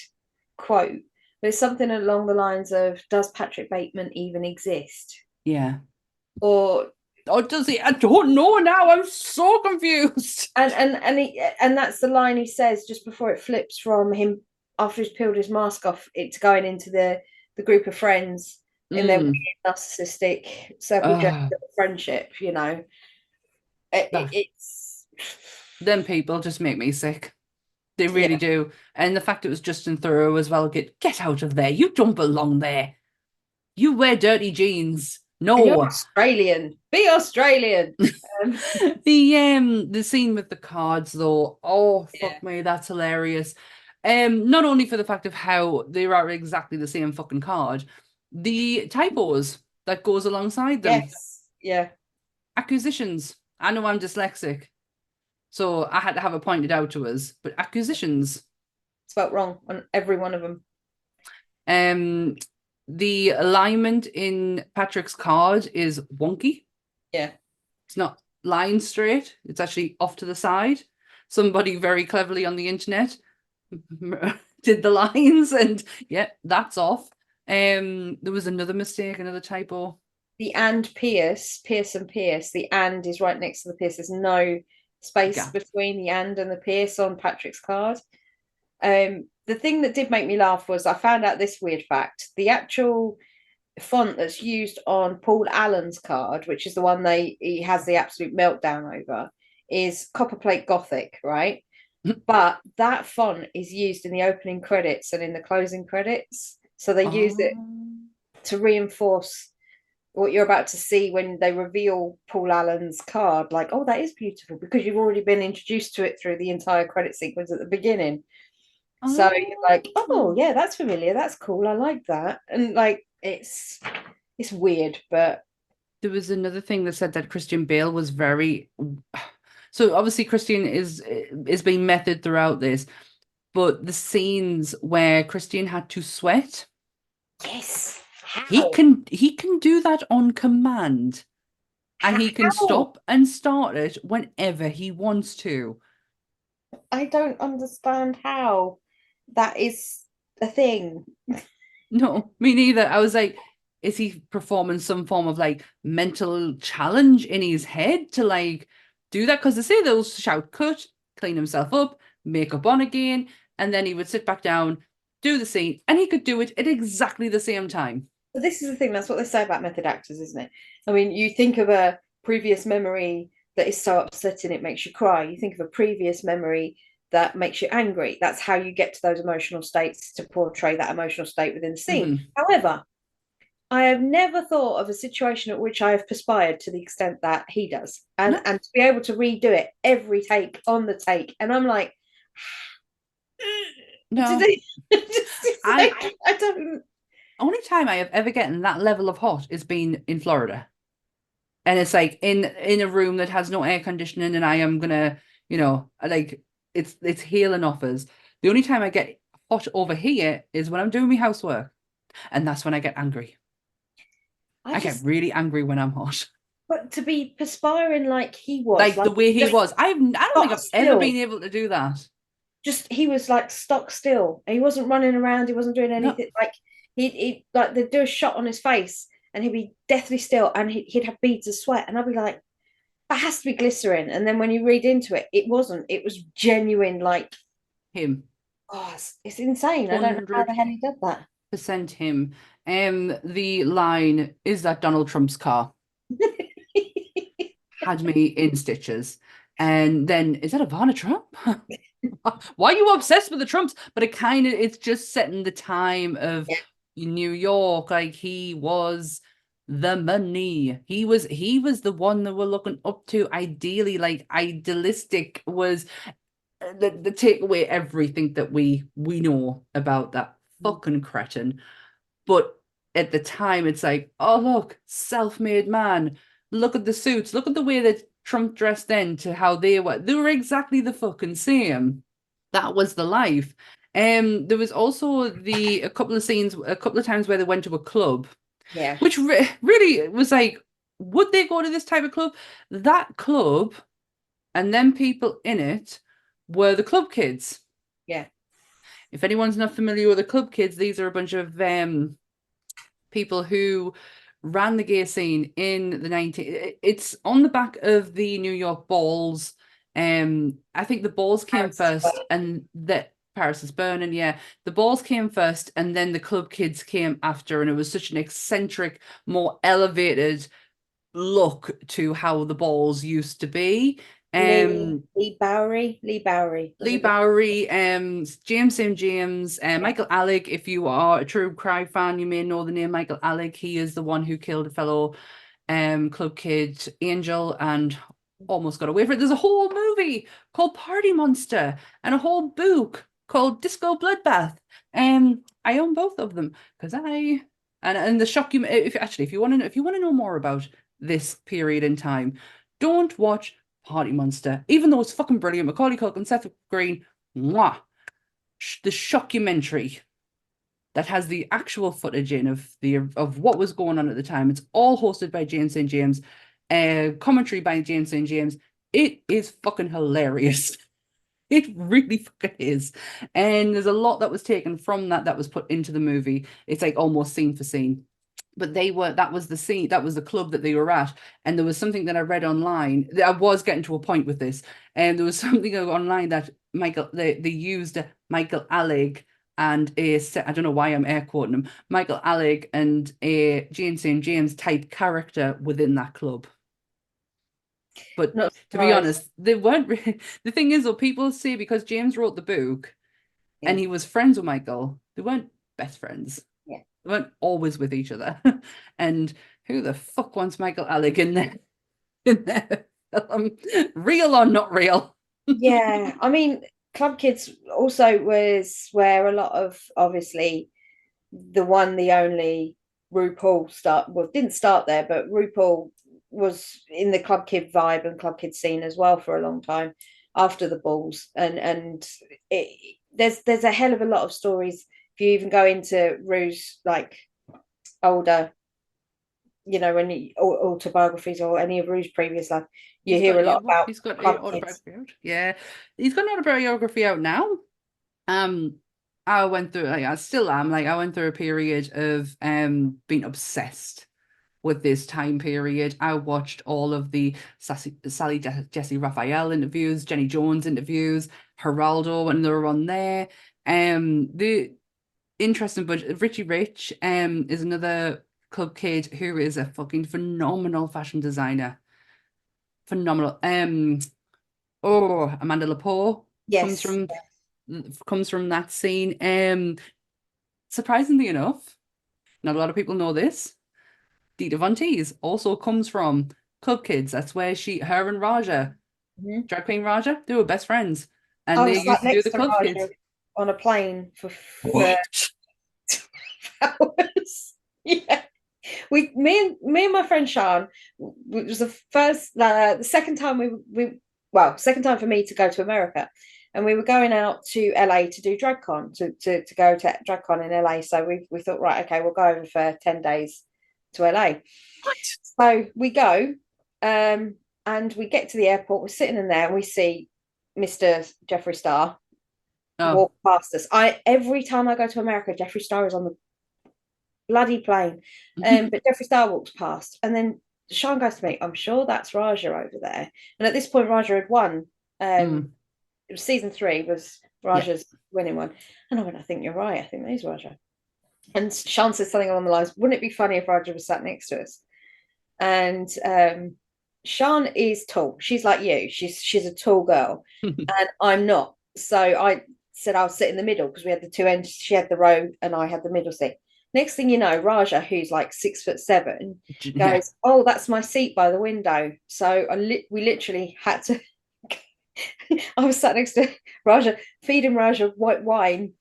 quote, but it's something along the lines of, does Patrick Bateman even exist? Yeah. Or does he? I don't know now. I'm so confused. And that's the line he says just before it flips from him after he's peeled his mask off, it's going into the group of friends in their narcissistic circle of friendship, you know. It's them people just make me sick. They really do. And the fact it was Justin Theroux as well, get out of there. You don't belong there. You wear dirty jeans And you're No. Australian. Be Australian. The scene with the cards though, oh fuck Yeah. me, that's hilarious. Not only for the fact of how they are exactly the same fucking card, the typos that goes alongside them. Yes. Yeah. Acquisitions. I know I'm dyslexic, so I had to have it pointed out to us, but acquisitions. Spelt wrong on every one of them. The alignment in Patrick's card is wonky. Yeah. It's not line straight. It's actually off to the side. Somebody very cleverly on the internet did the lines, and yeah, that's off. There was another mistake, another typo. The and Pierce, Pierce and Pierce. The and is right next to the Pierce. There's no space Yeah. between the and the Pierce on Patrick's card. The thing that did make me laugh was I found out this weird fact. The actual font that's used on Paul Allen's card, which is the one he has the absolute meltdown over, is Copperplate Gothic, right? But that font is used in the opening credits and in the closing credits. So they use it to reinforce what you're about to see when they reveal Paul Allen's card. Like, oh, that is beautiful, because you've already been introduced to it through the entire credit sequence at the beginning. So you're like, oh yeah, that's familiar, that's cool, I like that. And like it's weird, but there was another thing that said that Christian Bale was very, so obviously Christian is being method throughout this, but the scenes where Christian had to sweat, yes, he can do that on command, and he can stop and start it whenever he wants to. I don't understand how that is a thing. No, me neither. I was like, is he performing some form of like mental challenge in his head to like do that? Because they say they'll shout cut, clean himself up, makeup on again, and then he would sit back down, do the scene, and he could do it at exactly the same time. But this is the thing, that's what they say about method actors, isn't it? I mean, you think of a previous memory that is so upsetting it makes you cry. You think of a previous memory that makes you angry. That's how you get to those emotional states, to portray that emotional state within the scene. However, I have never thought of a situation at which I have perspired to the extent that he does. And to be able to redo it every take on the take. And I'm like, no. I don't. Only time I have ever gotten that level of hot is being in Florida. And it's like in a room that has no air conditioning, and I am gonna, like it's healing offers. The only time I get hot over here is when I'm doing my housework. And that's when I get angry. I get really angry when I'm hot. But to be perspiring like he was, like the way he was, I don't think I've ever been able to do that. Just he was like stock still. He wasn't running around. He wasn't doing anything. No. Like he like they'd do a shot on his face, and he'd be deathly still, and he'd have beads of sweat, and I'd be like, that has to be glycerin. And then when you read into it, it wasn't. It was genuine, like him. Oh, it's insane. I don't know how the hell he did that. % him. The line, is that Donald Trump's car? Had me in stitches. And then, is that Ivana Trump? Why are you obsessed with the Trumps? But it's just setting the time of New York. Like, he was the money. He was the one that we're looking up to. Ideally, like idealistic was the take away everything that we know about that fucking cretin. But at the time, it's like, oh, look, self-made man. Look at the suits. Look at the way that Trump dressed then to how they were. They were exactly the fucking same. That was the life. There was also a couple of times where they went to a club. Yeah. Which really was like, would they go to this type of club? That club and then people in it were the club kids. Yeah. If anyone's not familiar with the club kids, these are a bunch of people who ran the gay scene in the 90s. It's on the back of the New York balls. I think the balls came first, and that Paris is Burning. Yeah, the balls came first, and then the club kids came after, and it was such an eccentric, more elevated look to how the balls used to be. Lee Bowery. Lee Bowery, James St. James, Michael Alec. If you are a true crime fan, you may know the name Michael Alec. He is the one who killed a fellow club kid, Angel, and almost got away from it. There's a whole movie called Party Monster and a whole book called Disco Bloodbath. I own both of them because and the shock you if you want to know more about this period in time, don't watch Party Monster, even though it's fucking brilliant. Macaulay Culkin, Seth Green, mwah. The shockumentary that has the actual footage in of what was going on at the time. It's all hosted by James St. James, commentary by James St. James. It is fucking hilarious. It really fucking is. And there's a lot that was taken from that was put into the movie. It's like almost scene for scene. But that was the scene, that was the club that they were at. And there was something that I read online. I was getting to a point with this. And there was something online that they used Michael Alec and I don't know why I'm air quoting him, Michael Alec and a James St. James type character within that club. But to be honest, they weren't really. The thing is, though, people say because James wrote the book and he was friends with Michael, they weren't best friends. Yeah. They weren't always with each other. And who the fuck wants Michael Alec in there? Real or not real? Yeah, I mean, Club Kids also was where a lot of, obviously, the only RuPaul didn't start there, but RuPaul was in the Club Kid vibe and Club Kid scene as well for a long time after the balls. And there's a hell of a lot of stories. If you even go into Ru's like older, when autobiographies or any of Ru's previous life, you hear a lot about. He's got an autobiography out. Yeah, he's got an autobiography out now. I went through, I still am, I went through a period of being obsessed with this time period. I watched all of the Sally Jesse Raphael interviews, Jenny Jones interviews, Geraldo when they were on there. The interesting, but Richie Rich is another club kid who is a fucking phenomenal fashion designer. Phenomenal. Amanda Lepore comes from that scene. Surprisingly enough, not a lot of people know this. Dita Von Teese also comes from Club Kids. That's where her and Raja, drag queen Raja, they were best friends, and they used to do the Club Kids on a plane for hours. Yeah. Me and my friend Sean, it was the second time second time for me to go to America, and we were going out to LA to do DragCon, to go to DragCon in LA. So we thought, right, okay, we'll go over for 10 days to LA. What? So we go, and we get to the airport. We're sitting in there, and we see Mr. Jeffree Star walk past us. Every time I go to America, Jeffree Star is on the bloody plane, but Jeffree Star walks past, and then Sean goes to me, I'm sure that's Raja over there. And at this point, Raja had won. It was season 3 was Raja's winning one, and I went, I think you're right, I think that is Raja. And Sean said something along the lines, wouldn't it be funny if Raja was sat next to us? And Sean is tall. She's like you. She's a tall girl, and I'm not. So I said I'll sit in the middle because we had the two ends. She had the row, and I had the middle seat. Next thing you know, Raja, who's like 6'7", goes, "Oh, that's my seat by the window." So we literally had to. I was sat next to Raja, feeding Raja white wine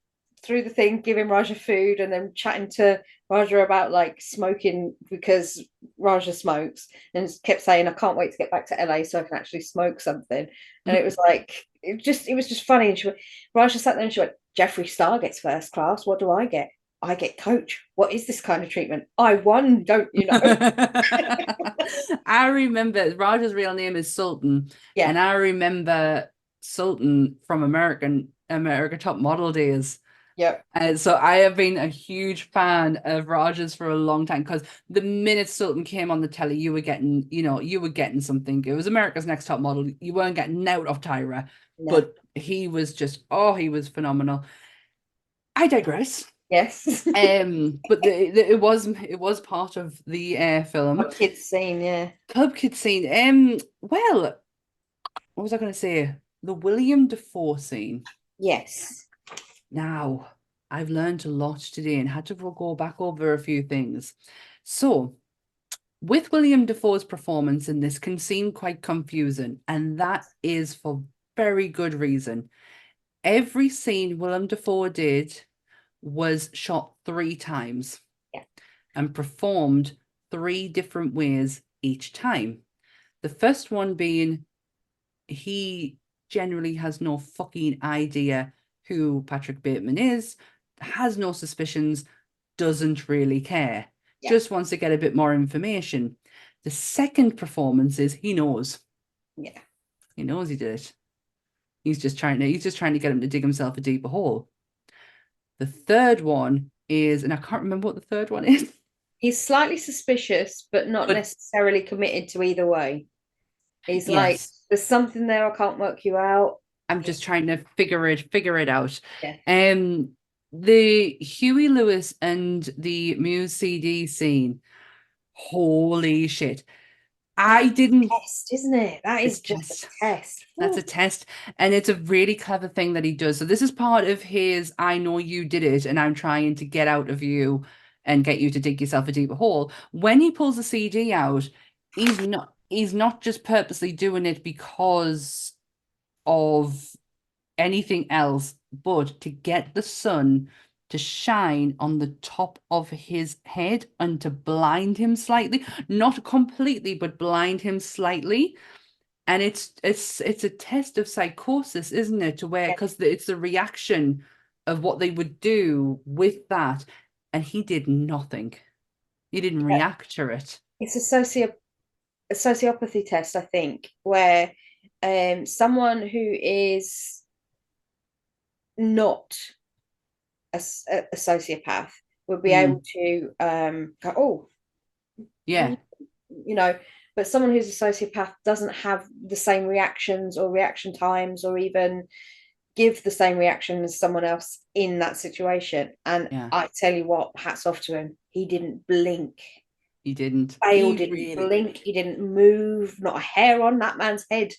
through the thing, giving Raja food, and then chatting to Raja about like smoking because Raja smokes, and kept saying, "I can't wait to get back to LA so I can actually smoke something." And it was like it was just funny. And Raja sat there and she went, "Jeffree Star gets first class. What do I get? I get coach. What is this kind of treatment? I won, don't you know?" I remember Raja's real name is Sultan, and I remember Sultan from America Top Model days. Yep. And so I have been a huge fan of Raja's for a long time, because the minute Sultan came on the telly, you were getting something. It was America's Next Top Model. You weren't getting out of Tyra, but he was he was phenomenal. I digress. Yes. But it was part of the film. Club Kids scene, yeah. Club Kids scene. Well, what was I going to say? The William Dafoe scene. Yes. Now, I've learned a lot today and had to go back over a few things. So, with William Dafoe's performance in this can seem quite confusing, and that is for very good reason. Every scene Willem Dafoe did was shot 3 times and performed 3 different ways each time. The first one being he generally has no fucking idea who Patrick Bateman is, has no suspicions, doesn't really care, just wants to get a bit more information. The second performance is he knows. Yeah. He knows he did it. He's just trying to get him to dig himself a deeper hole. The third one is, and I can't remember what the third one is. He's slightly suspicious, but not necessarily committed to either way. He's like, there's something there, I can't work you out. I'm just trying to figure it out. Yeah. The Huey Lewis and the Muse CD scene. Holy shit. I didn't test, isn't it? That is just a test. That's a test. And it's a really clever thing that he does. So this is part of his I know you did it and I'm trying to get out of you and get you to dig yourself a deeper hole. When he pulls the CD out, he's not just purposely doing it because of anything else, but to get the sun to shine on the top of his head and to blind him slightly, not completely, but blind him slightly. And it's a test of psychosis, isn't it? To where, because it's the reaction of what they would do with that, and he did nothing. He didn't react to it. It's a sociopathy test, I think, where someone who is not a sociopath would be able to go, oh, yeah, you know, but someone who's a sociopath doesn't have the same reactions or reaction times or even give the same reaction as someone else in that situation. And I tell you what, hats off to him. He didn't blink. He didn't. Bale didn't blink. He didn't move. Not a hair on that man's head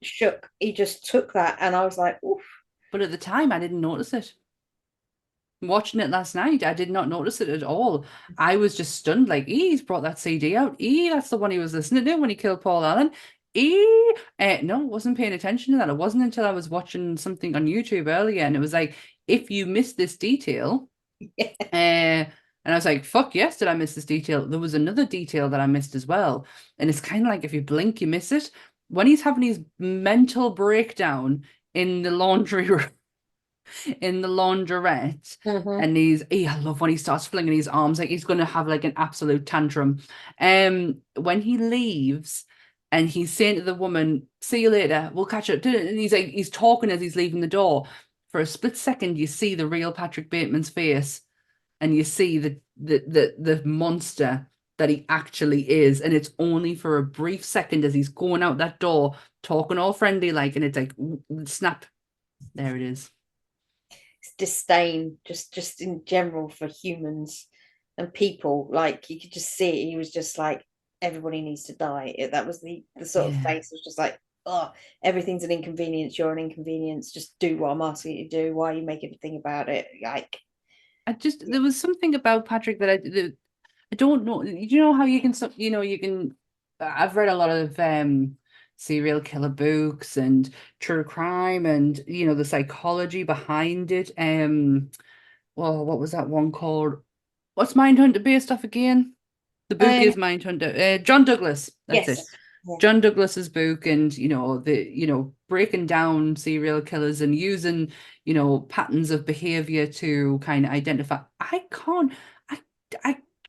shook. He just took that, and I was like, oof. But at the time, I didn't notice it. Watching it last night, I did not notice it at all. I was just stunned, like, he's brought that CD out. That's the one he was listening to when he killed Paul Allen. No, wasn't paying attention to that. It wasn't until I was watching something on YouTube earlier, and it was like, if you missed this detail, and I was like, fuck yes, did I miss this detail? There was another detail that I missed as well. And it's kind of like, if you blink, you miss it. When he's having his mental breakdown in the laundry room, in the laundrette, and I love when he starts flinging his arms like he's going to have like an absolute tantrum. When he leaves and he's saying to the woman, see you later, we'll catch up, and he's talking as he's leaving the door. For a split second, you see the real Patrick Bateman's face, and you see the monster that he actually is, and it's only for a brief second as he's going out that door, talking all friendly like, and it's like snap, there it is. Disdain just in general for humans and people, like you could just see it. He was just like, everybody needs to die. That was the sort of face. Was just like, oh, everything's an inconvenience, you're an inconvenience, just do what I'm asking you to do, why are you making a thing about it? Like, there was something about Patrick that I don't know. You know how you can I've read a lot of serial killer books and true crime and the psychology behind it. Well, what was that one called? What's Mindhunter based off again? The book is Mindhunter. John Douglas. That's it. Yeah. John Douglas's book, and breaking down serial killers and using patterns of behavior to kind of identify. I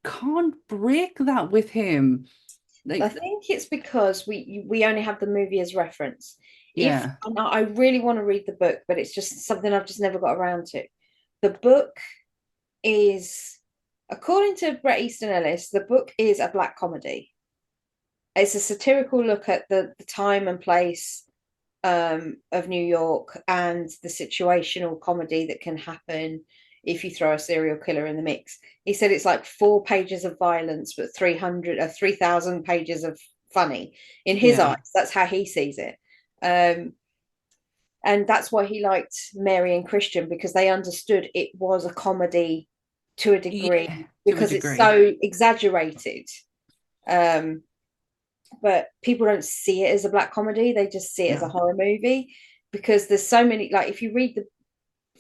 can't break that with him. Like, I think it's because we only have the movie as reference. Yeah. I really want to read the book, but it's just something I've just never got around to. The book is, according to Bret Easton Ellis, the book is a black comedy. It's a satirical look at the time and place of New York and the situational comedy that can happen if you throw a serial killer in the mix. He said it's like 4 pages of violence, but 3,000 pages of funny. In his eyes, that's how he sees it. And that's why he liked Mary and Christian, because they understood it was a comedy to a degree, Yeah, to a because it's degree. so exaggerated. But people don't see it as a black comedy, they just see it as a No. horror movie, because there's so many, like if you read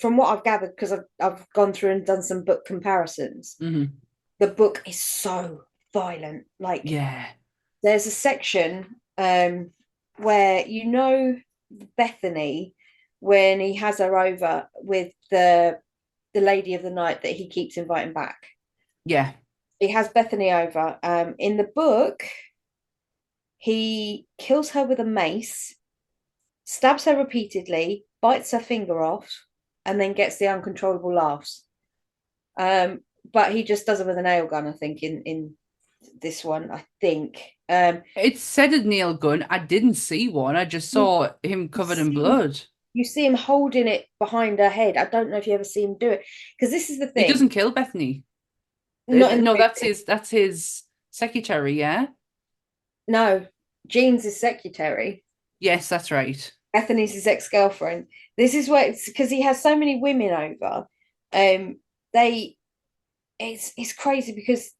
from what I've gathered, because I've gone through and done some book comparisons, the book is so violent. Like, Yeah. there's a section where, you know, Bethany, when he has her over with the lady of the night that he keeps inviting back. Yeah. He has Bethany over. In the book, he kills her with a mace, stabs her repeatedly, bites her finger off, and then gets the uncontrollable laughs. But he just does it with a nail gun, I think, in this one, I think. It said a nail gun. I didn't see one. I just saw him covered in blood. You see him holding it behind her head. I don't know if you ever see him do it, because this is the thing. He doesn't kill Bethany. No, that's his secretary, yeah? No, Jean's his secretary. Yes, that's right. Bethany's his ex-girlfriend. This is where it's because he has so many women over. It's crazy, because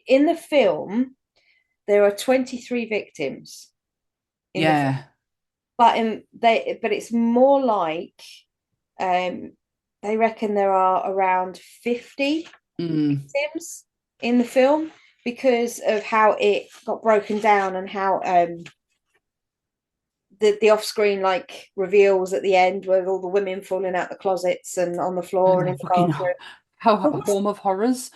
in the film there are 23 victims. Yeah. But it's more like they reckon there are around 50 victims in the film, because of how it got broken down, and how the off-screen like reveals at the end with all the women falling out the closets and on the floor and in the bathroom. How home of horrors.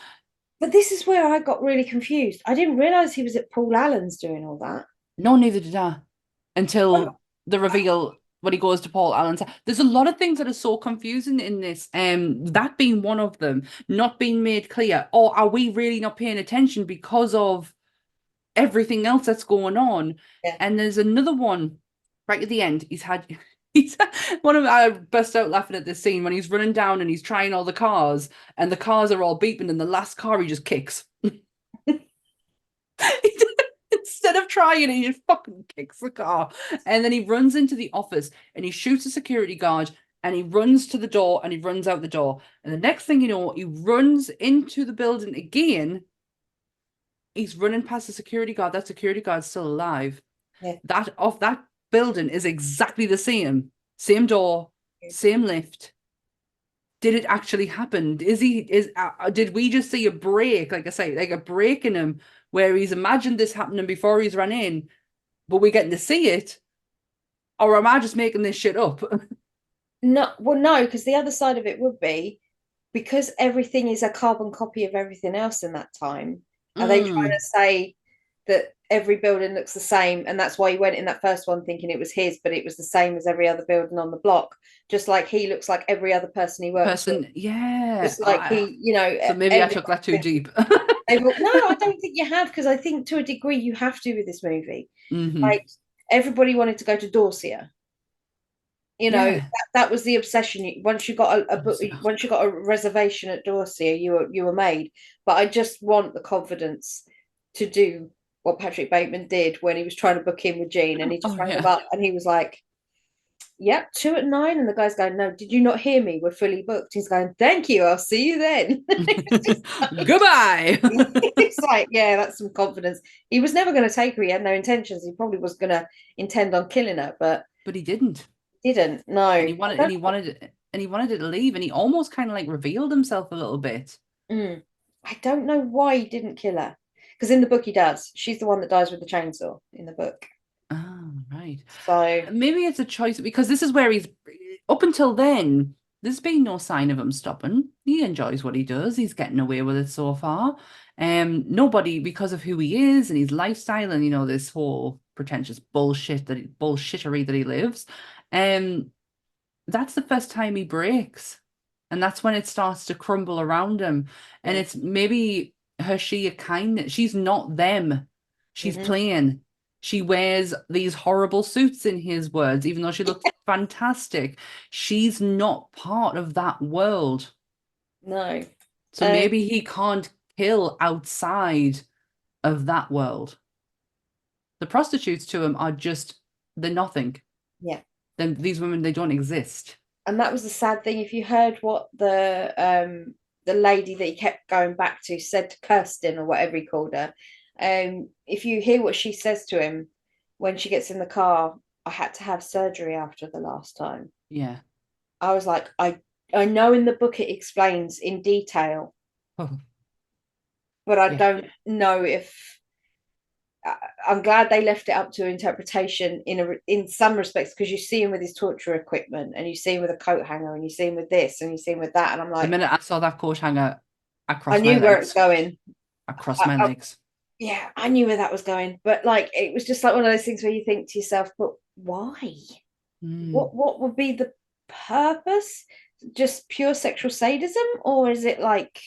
But this is where I got really confused. I didn't realize he was at Paul Allen's doing all that. No, neither did I. Until the reveal when he goes to Paul Allen's. There's a lot of things that are so confusing in this. That being one of them, not being made clear. Or are we really not paying attention because of everything else that's going on? Yeah. And there's another one right at the end. He's I burst out laughing at this scene when he's running down and he's trying all the cars, and the cars are all beeping, and the last car he just kicks. Instead of trying it, he just fucking kicks the car. And then he runs into the office and he shoots a security guard, and he runs to the door and he runs out the door. And the next thing you know, he runs into the building again. He's running past the security guard. That security guard's still alive. Yeah. That building is exactly the same. Same door, same lift. Did it actually happen? Did we just see a break, like I say, like a break in him, where he's imagined this happening before he's run in, but we're getting to see it? Or am I just making this shit up? No, because the other side of it would be, because everything is a carbon copy of everything else in that time. Are they trying to say that every building looks the same, and that's why he went in that first one thinking it was his, but it was the same as every other building on the block, just like he looks like every other person he works with. Yeah. Just like so maybe I took that too deep. No, I don't think you have, because I think to a degree you have to with this movie. Like, everybody wanted to go to Dorsia. That was the obsession. Once you got once you got a reservation at Dorsia, you were made. But I just want the confidence to do what Patrick Bateman did when he was trying to book in with Jean, and he just rang him up and he was like, "Yep, 2 at 9." And the guy's going, "No, did you not hear me? We're fully booked." He's going, "Thank you, I'll see you then." Goodbye. It's like, yeah, that's some confidence. He was never going to take her. He had no intentions. He probably was going to intend on killing her, but he didn't. No. And he wanted it to leave, and he almost kind of like revealed himself a little bit. I don't know why he didn't kill her, because in the book he does. She's the one that dies with the chainsaw in the book. Oh, right. So maybe it's a choice, because this is where he's, up until then, there's been no sign of him stopping. He enjoys what he does. He's getting away with it so far. Nobody, because of who he is and his lifestyle and this whole pretentious bullshittery that he lives. That's the first time he breaks, and that's when it starts to crumble around him. And it's maybe her sheer kindness. She's not them. She's playing. She wears these horrible suits, in his words, even though she looks fantastic. She's not part of that world. No. So maybe he can't kill outside of that world. The prostitutes to him are just, they're nothing. Yeah. then these women, they don't exist. And that was the sad thing. If you heard what the lady that he kept going back to said to Kirsten or whatever he called her, if you hear what she says to him when she gets in the car, I had to have surgery after the last time. Yeah. I was like, I know in the book it explains in detail, Oh, but I yeah. don't know if I'm glad they left it up to interpretation in some respects, because you see him with his torture equipment, and you see him with a coat hanger, and you see him with this, and you see him with that, and I'm The like, minute I saw that coat hanger, I I crossed my knew where it's legs. going. I crossed my legs. Yeah, I knew where that was going, but like it was just like one of those things where you think to yourself, but why? What would be the purpose? Just pure sexual sadism, or is it like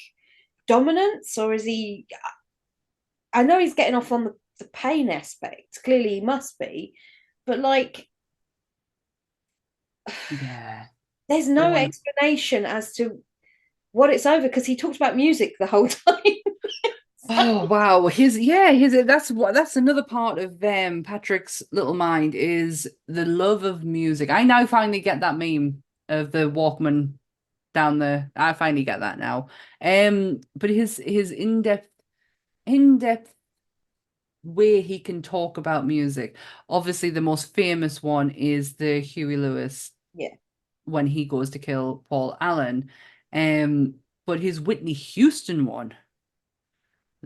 dominance, or is he? I know he's getting off on the pain aspect. Clearly, he must be, but like, Yeah. there's The no one. explanation as to what it's over, because he talks about music the whole time. Oh wow, his that's another part of Patrick's little mind is the love of music. I now finally get that meme of the Walkman down there. I finally get that now. But his in-depth way he can talk about music. Obviously, the most famous one is the Huey Lewis Yeah, when he goes to kill Paul Allen. But his Whitney Houston one.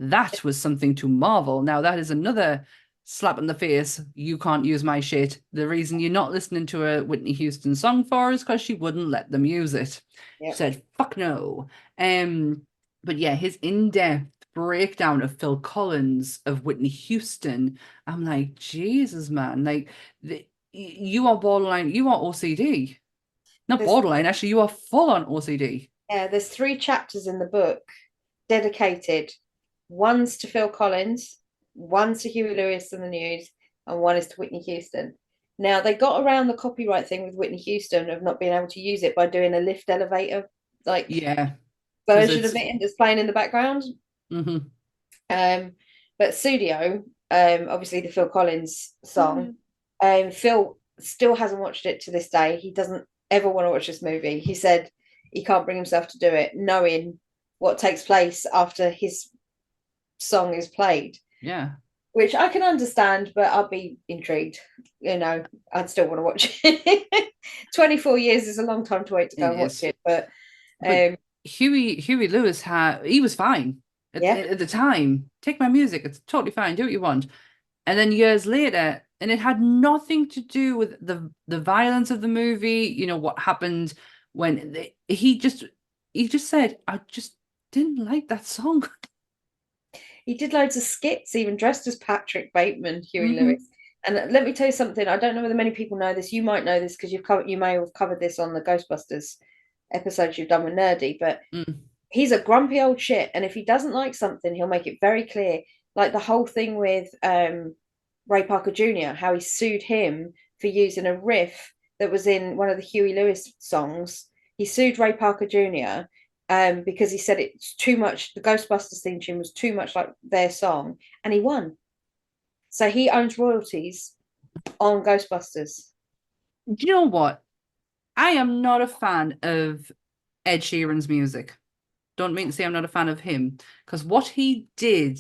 That was something to marvel. Now, that is another slap in the face. You can't use my shit. The reason you're not listening to a Whitney Houston song for is because she wouldn't let them use it. yeah. She said, fuck no. But yeah, his in-depth breakdown of Phil Collins, of Whitney Houston, I'm like, Jesus, man. Like, you are borderline, you are OCD. Not There's borderline, actually, you are full on OCD. there's 3 chapters in the book dedicated. One's to Phil Collins, one's to Huey Lewis and the News, and one is to Whitney Houston. Now they got around the copyright thing with Whitney Houston of not being able to use it by doing a lift elevator like Yeah, because version it's. of it and just playing in the background. Mhm. But Studio, obviously the Phil Collins song, Phil still hasn't watched it to this day. He doesn't ever want to watch this movie. He said he can't bring himself to do it, knowing what takes place after his song is played. Yeah. Which I can understand, but I'd be intrigued. I'd still want to watch it. 24 years is a long time to wait to go It and watch is. it, but But Huey Lewis he was fine yeah, at the time. Take my music, it's totally fine, do what you want. And then years later, and it had nothing to do with the violence of the movie, what happened when he just said, I just didn't like that song. he did loads of skits, even dressed as Patrick Bateman, Huey Mhm. Lewis. And let me tell you something. I don't know whether many people know this. You might know this because you may have covered this on the Ghostbusters episodes you've done with Nerdy. But Mm. he's a grumpy old shit, and if he doesn't like something, he'll make it very clear. Like the whole thing with Ray Parker Jr., how he sued him for using a riff that was in one of the Huey Lewis songs. He sued Ray Parker Jr. Because he said it's too much. The Ghostbusters theme tune was too much like their song, and he won. So he owns royalties on Ghostbusters. Do you know what? I am not a fan of Ed Sheeran's music. Don't mean to say I'm not a fan of him, because what he did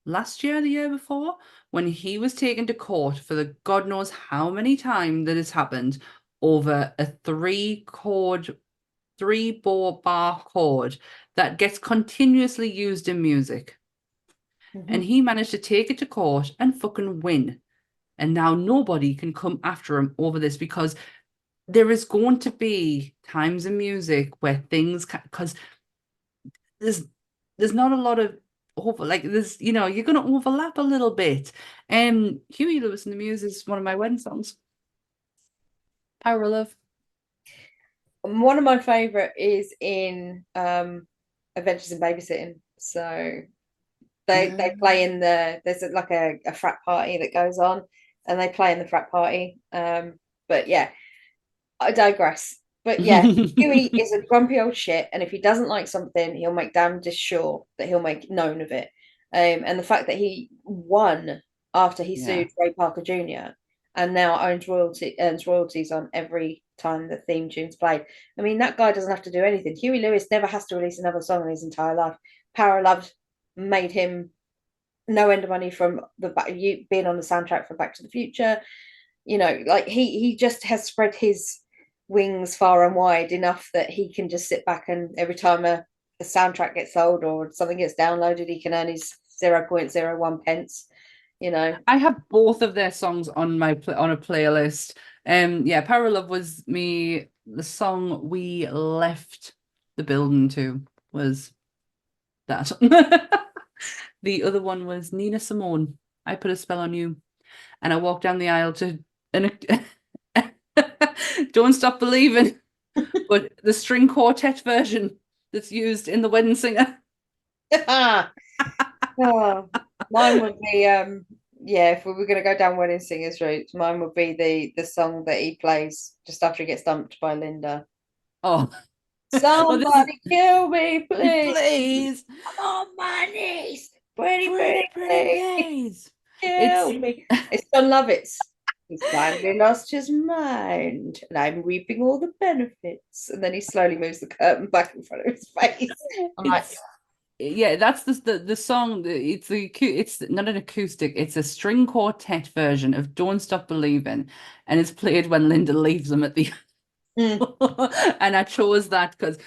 last year, the year before, when he was taken to court for the God knows how many times that has happened over a three bar chord that gets continuously used in music. And he managed to take it to court and fucking win. And now nobody can come after him over this, because there is going to be times in music where things, because there's not a lot of there's you're going to overlap a little bit. Huey Lewis and the News is one of my wedding songs. Power of Love. One of my favorite is in Adventures in Babysitting. So they play in there's like a frat party that goes on, and they play in the frat party. But yeah, I digress. But yeah, Huey is a grumpy old shit, and if he doesn't like something, he'll make damn sure that he'll make known of it. And the fact that he won after he Yeah. sued Ray Parker Jr. and now earns royalties on every time the theme tune's played. I mean, that guy doesn't have to do anything. Huey Lewis never has to release another song in his entire life. Power of Love made him no end of money from being on the soundtrack for Back to the Future. You know, like he just has spread his wings far and wide enough that he can just sit back, and every time a soundtrack gets sold or something gets downloaded, he can earn his 0.01 pence. You know, I have both of their songs on my on a playlist. Yeah, Power of Love was the song we left the building to was that. The other one was Nina Simone, I Put a Spell on You. And I walked down the aisle to Don't Stop Believing, but the string quartet version that's used in The Wedding Singer. Oh, mine would be yeah, if we were going to go down Wedding Singers route, mine would be the song that he plays just after he gets dumped by Linda. Oh, Somebody kill me, please. Please. I'm on my knees. Pretty please. Kill me. It's John Lovitz. He's finally lost his mind, and I'm reaping all the benefits. And then he slowly moves the curtain back in front of his face. I'm like, yeah, that's the song. It's not an acoustic. It's a string quartet version of "Don't Stop Believing," and it's played when Linda leaves them at the. And I chose that because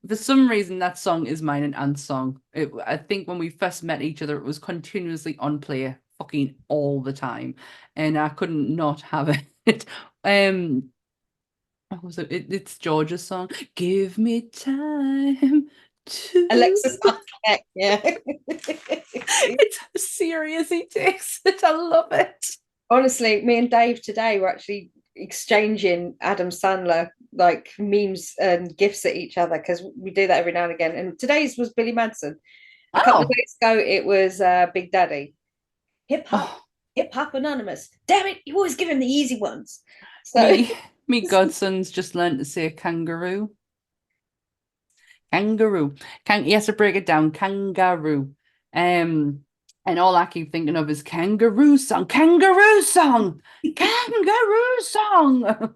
for some reason that song is mine and Ant's song. I think when we first met each other, it was continuously on play, fucking all the time, and I couldn't not have it. What was it? It's George's song. Give me time to Alexis Arquette, yeah. It's how serious he takes it. I love it. Honestly, me and Dave today were actually exchanging Adam Sandler like memes and gifs at each other because we do that every now and again. And today's was Billy Madison. A couple of days ago, it was Big Daddy. Hip Hop Anonymous. Damn it, you always give him the easy ones. So me godson's just learned to say kangaroo. Kangaroo. He has to break it down. Kangaroo. And all I keep thinking of is kangaroo song. Kangaroo song. Kangaroo song.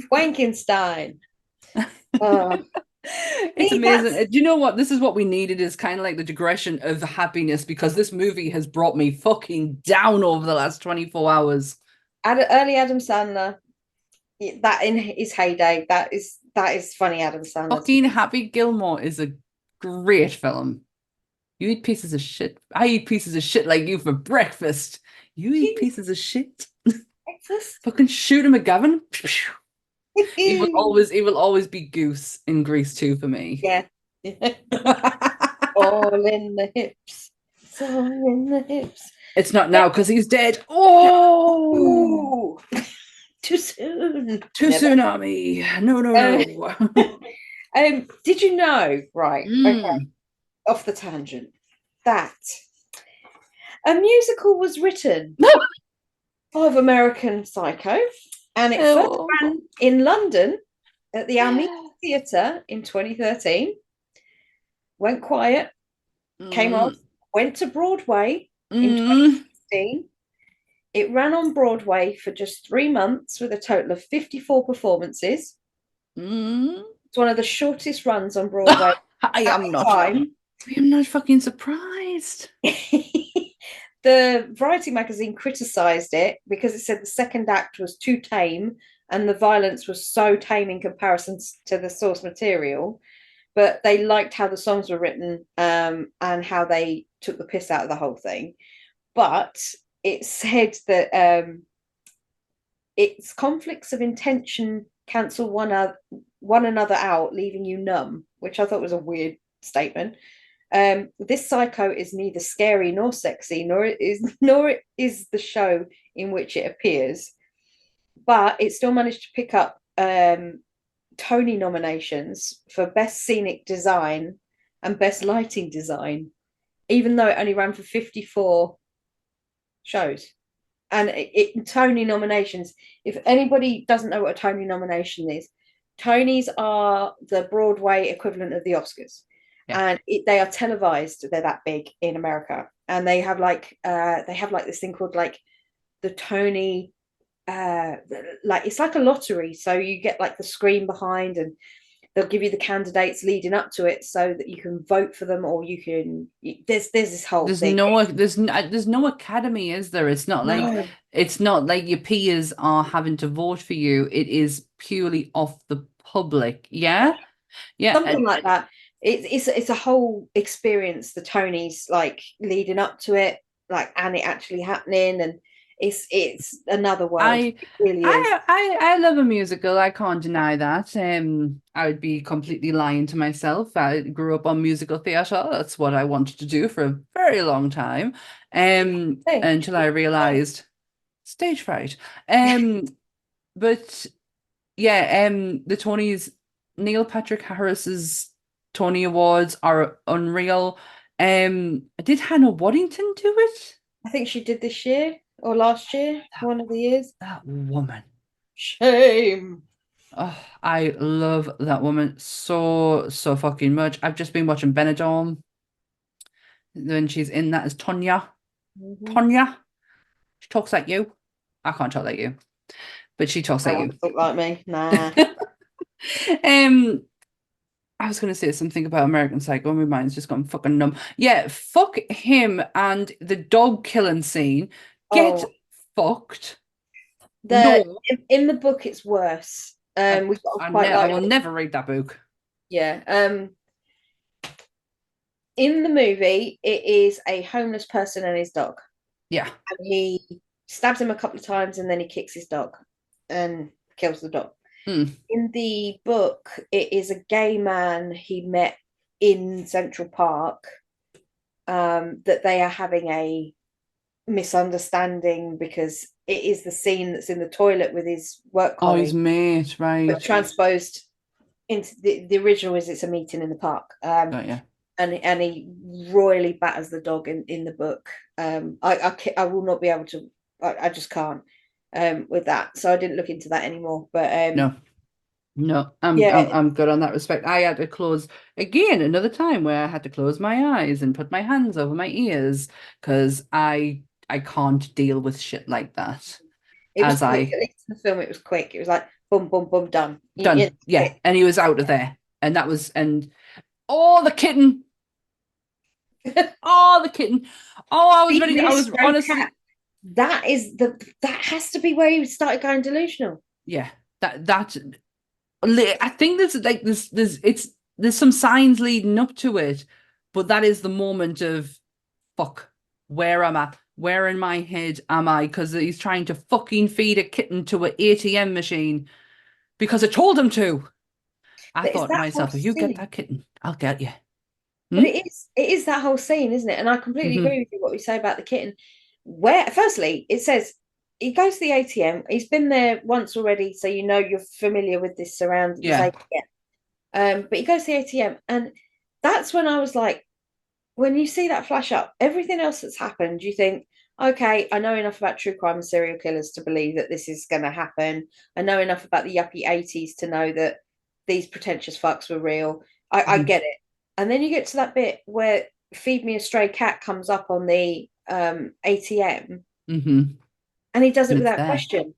Frankenstein. It's amazing. Do you know what? This is what we needed, is kind of like the digression of happiness, because this movie has brought me fucking down over the last 24 hours. Early Adam Sandler, that in his heyday, that is funny Adam Sandler. Fucking Happy Gilmore is a great film. You eat pieces of shit. I eat pieces of shit like you for breakfast. You eat pieces of shit. Breakfast? Fucking shoot him, McGavin. He will always be Goose in Grease 2 for me. Yeah. All in the hips. It's all in the hips. It's not now because he's dead. Oh, too soon. Too soon, Army. No. Did you know, right? Okay. Off the tangent, that a musical was written of American Psycho, and it first ran in London at the Almeida Theatre in 2013, went quiet, came off, went to Broadway in 2016. It ran on Broadway for just 3 months with a total of 54 performances. It's one of the shortest runs on Broadway. I am not fucking surprised. The Variety magazine criticised it because it said the second act was too tame and the violence was so tame in comparison to the source material. But they liked how the songs were written and how they took the piss out of the whole thing. But it said that its conflicts of intention cancel one another out, leaving you numb, which I thought was a weird statement. This Psycho is neither scary nor sexy, nor is the show in which it appears, but it still managed to pick up Tony nominations for Best Scenic Design and Best Lighting Design, even though it only ran for 54 shows. And Tony nominations, if anybody doesn't know what a Tony nomination is, Tonys are the Broadway equivalent of the Oscars. Yeah. And they are televised. They're that big in America, and they have like this thing called like the Tony like it's like a lottery. So you get like the screen behind, and they'll give you the candidates leading up to it so that you can vote for them, or you can. There's this whole thing. There's no academy, is there? It's not like your peers are having to vote for you. It is purely off the public. Yeah, Something like that. It's a whole experience. The Tonys like leading up to it, like, and it actually happening, and it's another world. It really is. I love a musical. I can't deny that. I would be completely lying to myself. I grew up on musical theatre. That's what I wanted to do for a very long time. Until I realised stage fright. But yeah, the Tonys, Neil Patrick Harris's Tony Awards are unreal. Did Hannah Waddington do it? I think she did this year or last year, one of the years. That woman. Shame. Oh, I love that woman so fucking much. I've just been watching Benidorm when she's in that as Tonya. Tonya. She talks like you. I can't talk like you, but she talks like you. Talk like me. Nah. I was going to say something about American Psycho. My mind's just gone fucking numb. Yeah, fuck him and the dog killing scene. Get fucked. In the book, it's worse. I will never read that book. Yeah. In the movie, it is a homeless person and his dog. Yeah. And he stabs him a couple of times, and then he kicks his dog and kills the dog. In the book, it is a gay man he met in Central Park, that they are having a misunderstanding because it is the scene that's in the toilet with his work colleague. Oh, his mate, right. But transposed into the original is it's a meeting in the park. Yeah. And he royally batters the dog in the book. I will not be able to. I just can't with that. So I didn't look into that anymore. But no, I'm good on that respect. I had to close again another time where I had to close my eyes and put my hands over my ears because I can't deal with shit like that. It was quick. At least in the film, it was quick. It was like boom, boom, boom, done. Yeah, and he was out of there, and that was the kitten. The kitten. I was ready. I was honestly. That has to be where he started going delusional. Yeah, that. I think there's some signs leading up to it, but that is the moment of fuck. Where am I? Where in my head am I? Because he's trying to fucking feed a kitten to an ATM machine because I told him to. I thought to myself, if you get that kitten, I'll get you. But it is that whole scene, isn't it? And I completely agree with you what you say about the kitten. Where firstly, it says he goes to the ATM. He's been there once already, so you know you're familiar with this surroundings. Yeah. But he goes to the ATM, and that's when I was like, when you see that flash up, everything else that's happened, you think, okay, I know enough about true crime and serial killers to believe that this is going to happen. I know enough about the yuppie 80s to know that these pretentious fucks were real. I get it. And then you get to that bit where Feed Me a Stray Cat comes up on the ATM, and he does it without question.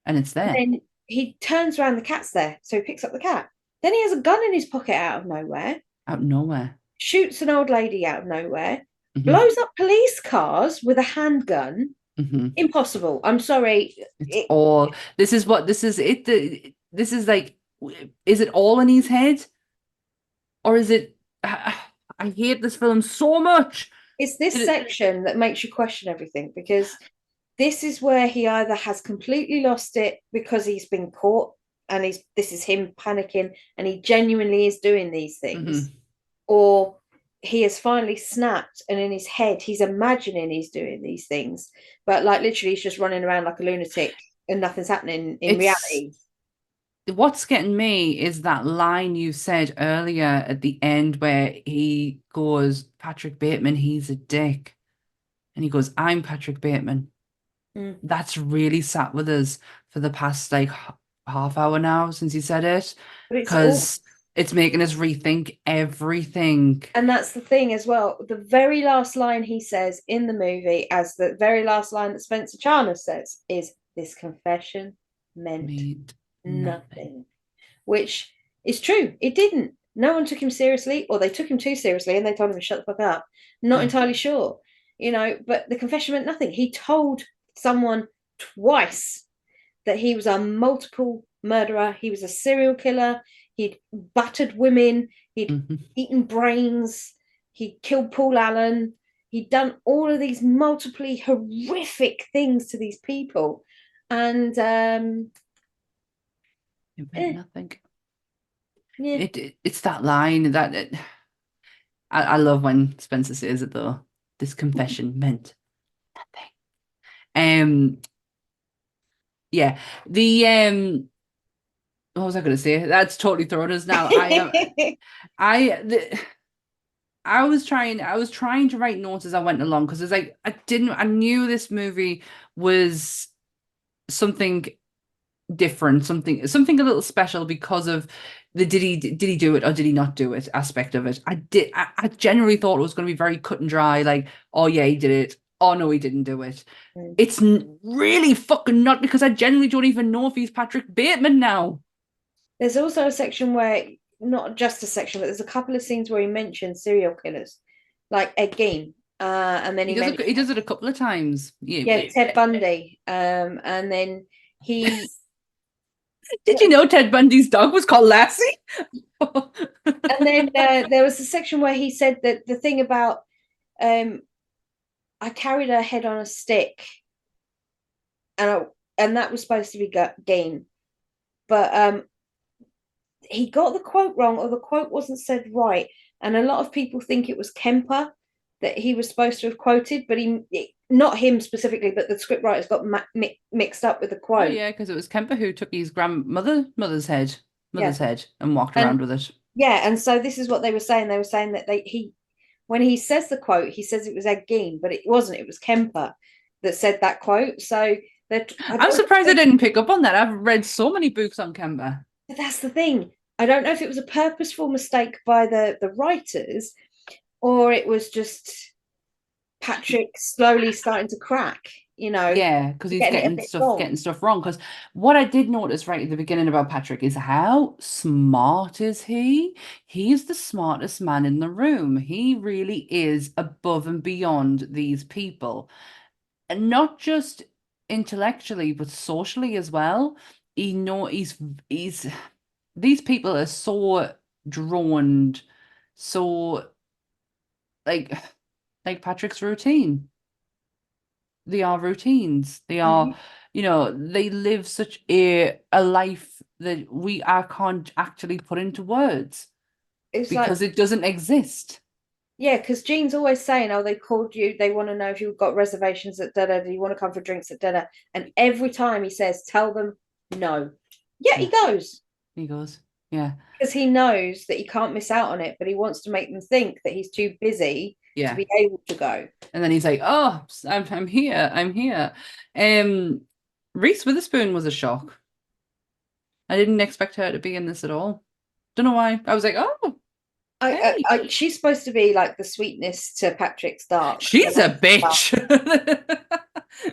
And it's there. And then he turns around, the cat's there, so he picks up the cat. Then he has a gun in his pocket out of nowhere. Shoots an old lady out of nowhere. Blows up police cars with a handgun. Impossible. I'm sorry. This is it. This is like, is it all in his head? Or is it, I hate this film so much. It's this section that makes you question everything, because this is where he either has completely lost it because he's been caught and this is him panicking and he genuinely is doing these things, or he has finally snapped and in his head he's imagining he's doing these things, but like literally he's just running around like a lunatic and nothing's happening in reality. What's getting me is that line you said earlier at the end where he goes, Patrick Bateman, he's a dick. And he goes, I'm Patrick Bateman. That's really sat with us for the past like half hour now since he said it. Because it's making us rethink everything. And that's the thing as well. The very last line he says in the movie, as the very last line that Spencer Charner says, is, this confession meant Mean nothing, which is true. It didn't. No one took him seriously, or they took him too seriously and they told him to shut the fuck up. Not entirely sure, but the confession meant nothing. He told someone twice that he was a multiple murderer, he was a serial killer, he'd battered women, he'd eaten brains, he'd killed Paul Allen, he'd done all of these multiply horrific things to these people. And it meant nothing. Yeah. It's that line that I love when Spencer says it though. This confession meant nothing. Yeah. The what was I going to say? That's totally thrown us now. I was trying to write notes as I went along because it's like I knew this movie was something different, something a little special because of the did he do it or did he not do it aspect of it. I generally thought it was going to be very cut and dry, like, oh yeah, he did it, oh no, he didn't do it. It's really fucking not, because I generally don't even know if he's Patrick Bateman now. There's also a section where, not just a section, but there's a couple of scenes where he mentions serial killers, like Ed Gein, and then he does it a couple of times. Yeah, Ted Bundy, and then he. Did you know Ted Bundy's dog was called Lassie? And then there was a section where he said that the thing about I carried her head on a stick, and that was supposed to be Gein, but he got the quote wrong, or the quote wasn't said right, and a lot of people think it was Kemper that he was supposed to have quoted, but not him specifically, but the scriptwriters got mixed up with the quote. Oh yeah, because it was Kemper who took his grandmother's head and walked around with it. Yeah, and so this is what they were saying. They were saying that when he says the quote, he says it was Ed Gein, but it wasn't. It was Kemper that said that quote. So I'm surprised I didn't pick up on that. I've read so many books on Kemper. But that's the thing. I don't know if it was a purposeful mistake by the writers, or it was just Patrick slowly starting to crack, Yeah, because he's getting stuff wrong. Because what I did notice right at the beginning about Patrick is how smart is he? He's the smartest man in the room. He really is above and beyond these people, and not just intellectually, but socially as well. He's these people are so droned, so like Patrick's routine. They are routines. They are, they live such a life that I can't actually put into words. It's because it doesn't exist. Yeah, because Gene's always saying, oh, they called you, they want to know if you've got reservations at da-da, do you want to come for drinks at da-da? And every time he says, tell them no. Yeah, he goes. He goes, yeah. Because he knows that he can't miss out on it, but he wants to make them think that he's too busy to be able to go. And then he's like, oh, I'm here. Reese Witherspoon was a shock. I didn't expect her to be in this at all. Don't know why. I was like, oh. She's supposed to be like the sweetness to Patrick's dark. She's a bitch.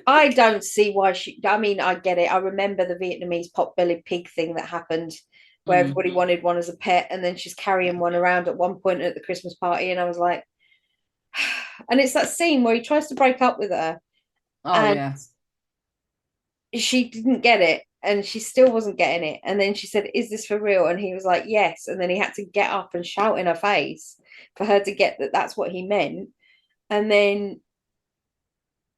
I don't see why I get it. I remember the Vietnamese pot-bellied pig thing that happened where everybody wanted one as a pet, and then she's carrying one around at one point at the Christmas party, and I was like, and it's that scene where he tries to break up with her. She didn't get it, and she still wasn't getting it, and then she said, is this for real? And he was like, yes, and then he had to get up and shout in her face for her to get that that's what he meant. And then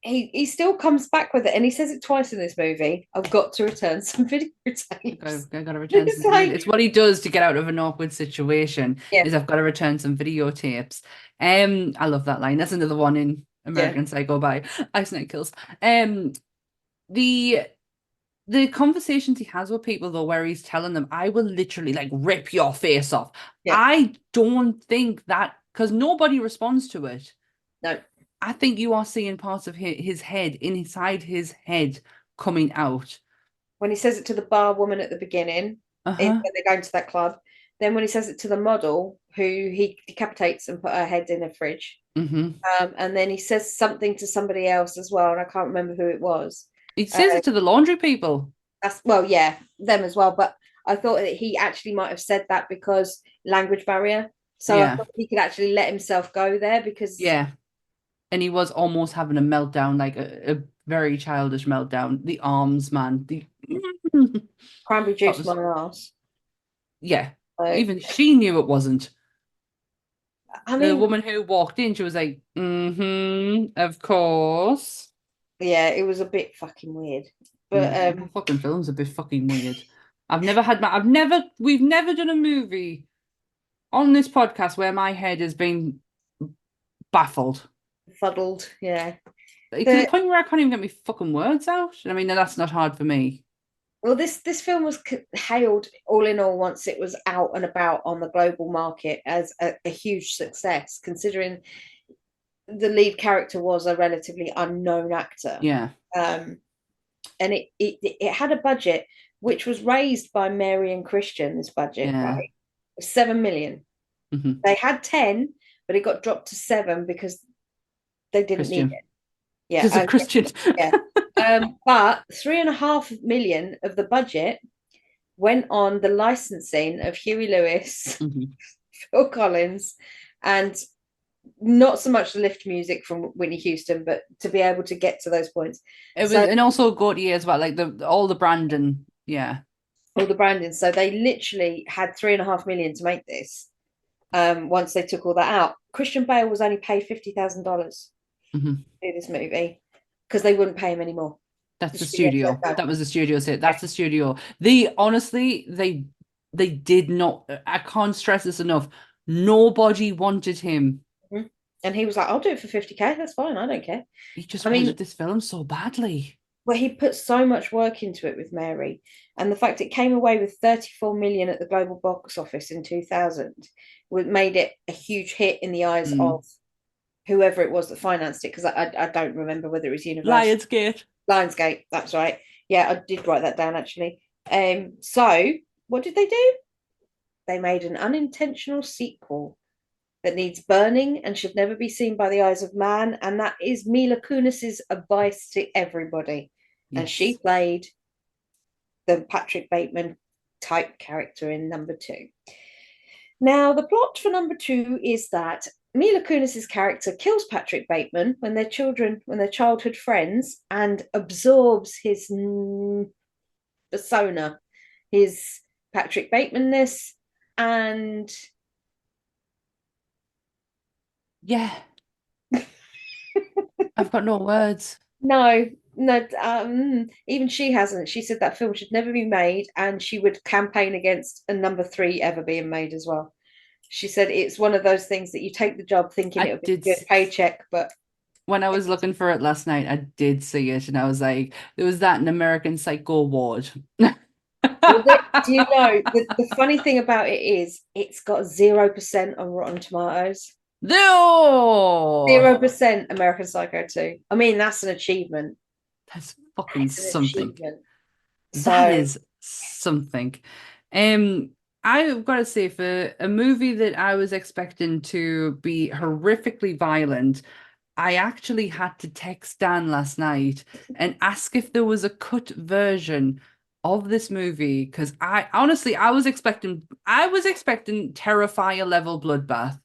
he still comes back with it, and he says it twice in this movie. I've got to return some videotapes. I've got to return some it's what he does to get out of an awkward situation. Is I've got to return some videotapes. I love that line. That's another one in American Psycho by Ice Night Kills. The conversations he has with people though, where he's telling them, I will literally like rip your face off. I don't think that, because nobody responds to it. No. I think you are seeing parts of his head, inside his head, coming out. When he says it to the bar woman at the beginning, when they're going to that club, then when he says it to the model, who he decapitates and put her head in a fridge, and then he says something to somebody else as well, and I can't remember who it was. He says it to the laundry people. Yeah, them as well. But I thought that he actually might have said that because language barrier. So I Yeah. thought he could actually let himself go there because Yeah. And he was almost having a meltdown, like a very childish meltdown. The arms, man. cranberry That juice was, on her ass. yeah. So, Even she knew it wasn't. I The mean, woman who walked in, she was like, of course. yeah, it was a bit fucking weird. But The whole fucking film's a bit fucking weird. We've never done a movie on this podcast where my head has been baffled. fuddled, yeah. To the point where I can't even get my fucking words out. I mean, that's not hard for me. Well, this film was hailed all in all once it was out and about on the global market as a huge success, considering the lead character was a relatively unknown actor. Yeah. And it had a budget which was raised by Mary and Christian's budget, Yeah. right? 7 million. Mm-hmm. They had 10, but it got dropped to 7 because they didn't Christian. need it. Yeah, Because of Christian. yeah. But 3.5 million of the budget went on the licensing of Huey Lewis, Phil Collins, and not so much the lift music from Whitney Houston, but to be able to get to those points. It was, and also Gautier as well, like all the branding, yeah. All the branding. So they literally had 3.5 million to make this. Once they took all that out, Christian Bale was only paid $50,000 to do this movie because they wouldn't pay him anymore. That's the studio. That was the studio set. That's the studio. Honestly, they did not. I can't stress this enough. Nobody wanted him. And he was like, I'll do it for 50K. That's fine. I don't care. He just wanted this film so badly. Well, he put so much work into it with Mary. And the fact it came away with 34 million at the global box office in 2000 made it a huge hit in the eyes of whoever it was that financed it. Because I don't remember whether it was Universal. Lionsgate, that's right. Yeah, I did write that down actually. So what did they do? They made an unintentional sequel that needs burning and should never be seen by the eyes of man, and that is Mila Kunis's advice to everybody. Yes. And she played the Patrick Bateman type character in number 2. Now, the plot for number 2 is that Mila Kunis's character kills Patrick Bateman when they're childhood friends, and absorbs his persona, his Patrick Bateman-ness, and yeah. I've got no words. No, even she hasn't. She said that film should never be made, and she would campaign against a number 3 ever being made as well. She said it's one of those things that you take the job thinking it would be a good paycheck, but when I was looking for it last night, I did see it, and I was like, there was that an American Psycho award. Well, do you know the funny thing about it is it's got 0% on Rotten Tomatoes. No, 0% American Psycho 2. I mean, that's an achievement. That's fucking something. That is something. I've got to say, for a movie that I was expecting to be horrifically violent, I actually had to text Dan last night and ask if there was a cut version of this movie, because I was expecting Terrifier level bloodbath.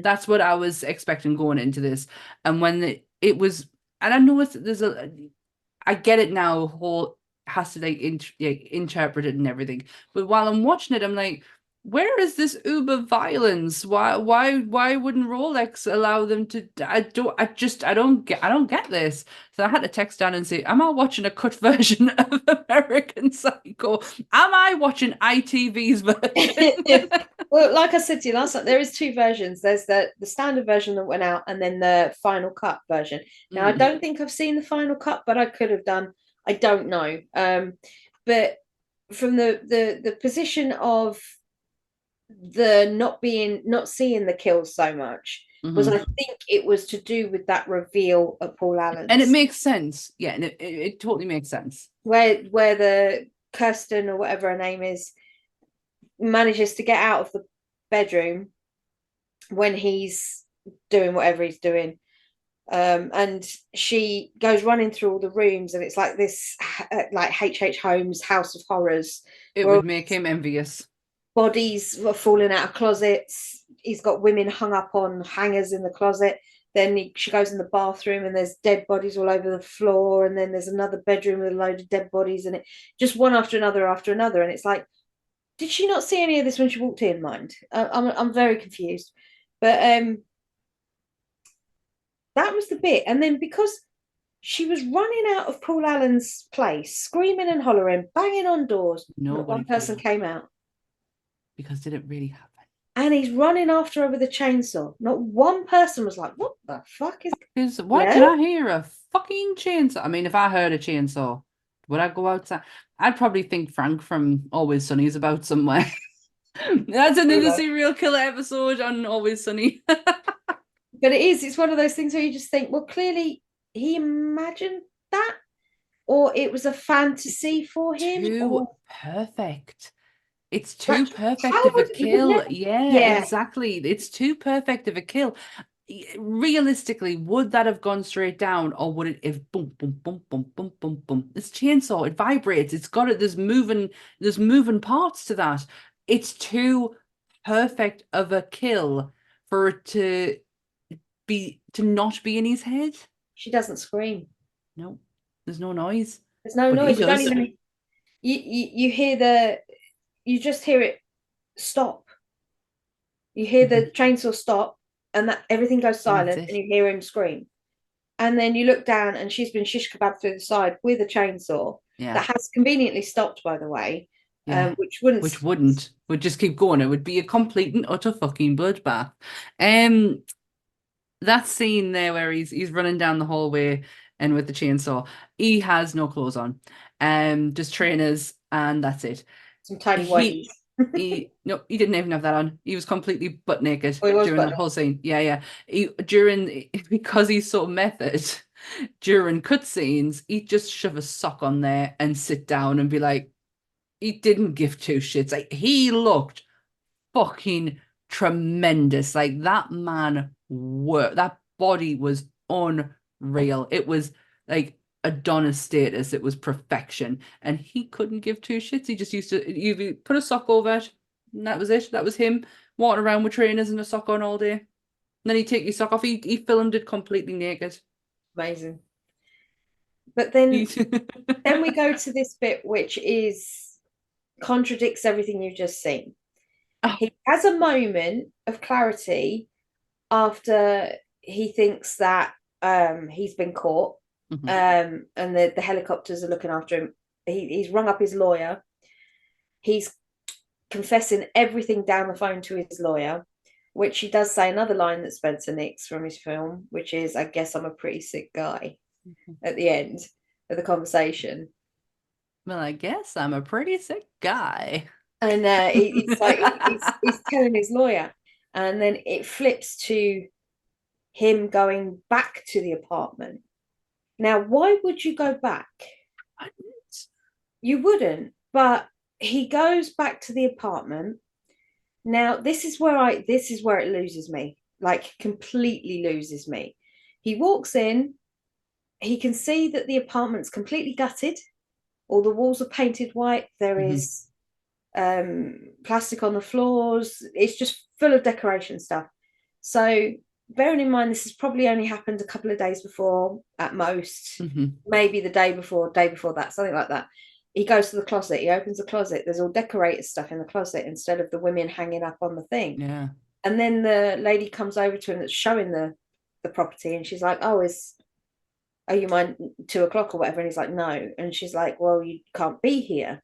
That's what I was expecting going into this. And when it was, and I know I get it now, whole has to interpret it and everything. But while I'm watching it, I'm like, where is this uber violence? Why wouldn't Rolex allow them to? I don't get this. So I had to text Dan and say, am I watching a cut version of American Psycho? Am I watching ITV's version? Well, like I said to you last time, there is 2 versions. There's the standard version that went out, and then the final cut version. Now, I don't think I've seen the final cut, but I could have done. I don't know. But from the position of the not seeing the kills so much, was I think it was to do with that reveal of Paul Allen's. And it makes sense. Yeah, and it totally makes sense. Where the Kirsten, or whatever her name is, manages to get out of the bedroom when he's doing whatever he's doing, And she goes running through all the rooms, and it's like this, like H.H. Holmes' House of Horrors. It would make him envious. Bodies were falling out of closets. He's got women hung up on hangers in the closet. Then she goes in the bathroom, and there's dead bodies all over the floor. And then there's another bedroom with a load of dead bodies in it, just one after another after another. And it's like, did she not see any of this when she walked in? Mind, I'm very confused. But that was the bit. And then because she was running out of Paul Allen's place, screaming and hollering, banging on doors, not one person came out. Because did it really happen? And he's running after her with a chainsaw. Not one person was like, what the fuck is why can I hear a fucking chainsaw? I mean, if I heard a chainsaw, would I go outside? I'd probably think Frank from Always Sunny is about somewhere. That's another serial killer episode on Always Sunny. But it's one of those things where you just think, well, clearly he imagined that, or it was a fantasy for him. Too perfect. It's too perfect of a kill. Yeah, exactly. It's too perfect of a kill. Realistically, would that have gone straight down, or would it have boom, boom, boom, boom, boom, boom, boom? It's chainsaw. It vibrates. It's got it. There's moving parts to that. It's too perfect of a kill for it to not be in his head. She doesn't scream. No, there's no noise. There's no noise. You don't even. You hear you just hear it stop. You hear the chainsaw stop, and that everything goes silent, and you hear him scream. And then you look down, and she's been shish kebabbed through the side with a chainsaw that has conveniently stopped, by the way. Which would just keep going. It would be a complete and utter fucking bloodbath. That scene there where he's running down the hallway and with the chainsaw, he has no clothes on, just trainers, and that's it. Some tiny whiteys. He didn't even have that on. He was completely butt naked during that whole scene. Because he's so method, during cutscenes, he'd just shove a sock on there and sit down and be like, he didn't give two shits. Like, he looked fucking tremendous. Like, that man worked. That body was unreal. It was like Adonis status. It was perfection, and he couldn't give two shits. He just used to you put a sock over it, and that was it. That was him walking around with trainers and a sock on all day. And then he'd take his sock off. He filmed it completely naked. Amazing. But then we go to this bit which contradicts everything you've just seen. He has a moment of clarity after he thinks that he's been caught. And the helicopters are looking after him. He's rung up his lawyer. He's confessing everything down the phone to his lawyer, which he does say another line that Spencer nicks from his film, which is, I guess I'm a pretty sick guy, at the end of the conversation. Well, I guess I'm a pretty sick guy. And it's like he's telling his lawyer. And then it flips to him going back to the apartment. Now, why would you go back? You wouldn't, but he goes back to the apartment. Now, this is where it loses me, like completely loses me. He walks in, he can see that the apartment's completely gutted. All the walls are painted white. There is plastic on the floors. It's just full of decoration stuff. So, bearing in mind, this has probably only happened a couple of days before at most, maybe the day before that, something like that. He goes to the closet, he opens the closet, there's all decorated stuff in the closet instead of the women hanging up on the thing. Yeah. And then the lady comes over to him that's showing the property, and she's like, oh, you mind 2 o'clock or whatever? And he's like, no. And she's like, well, you can't be here.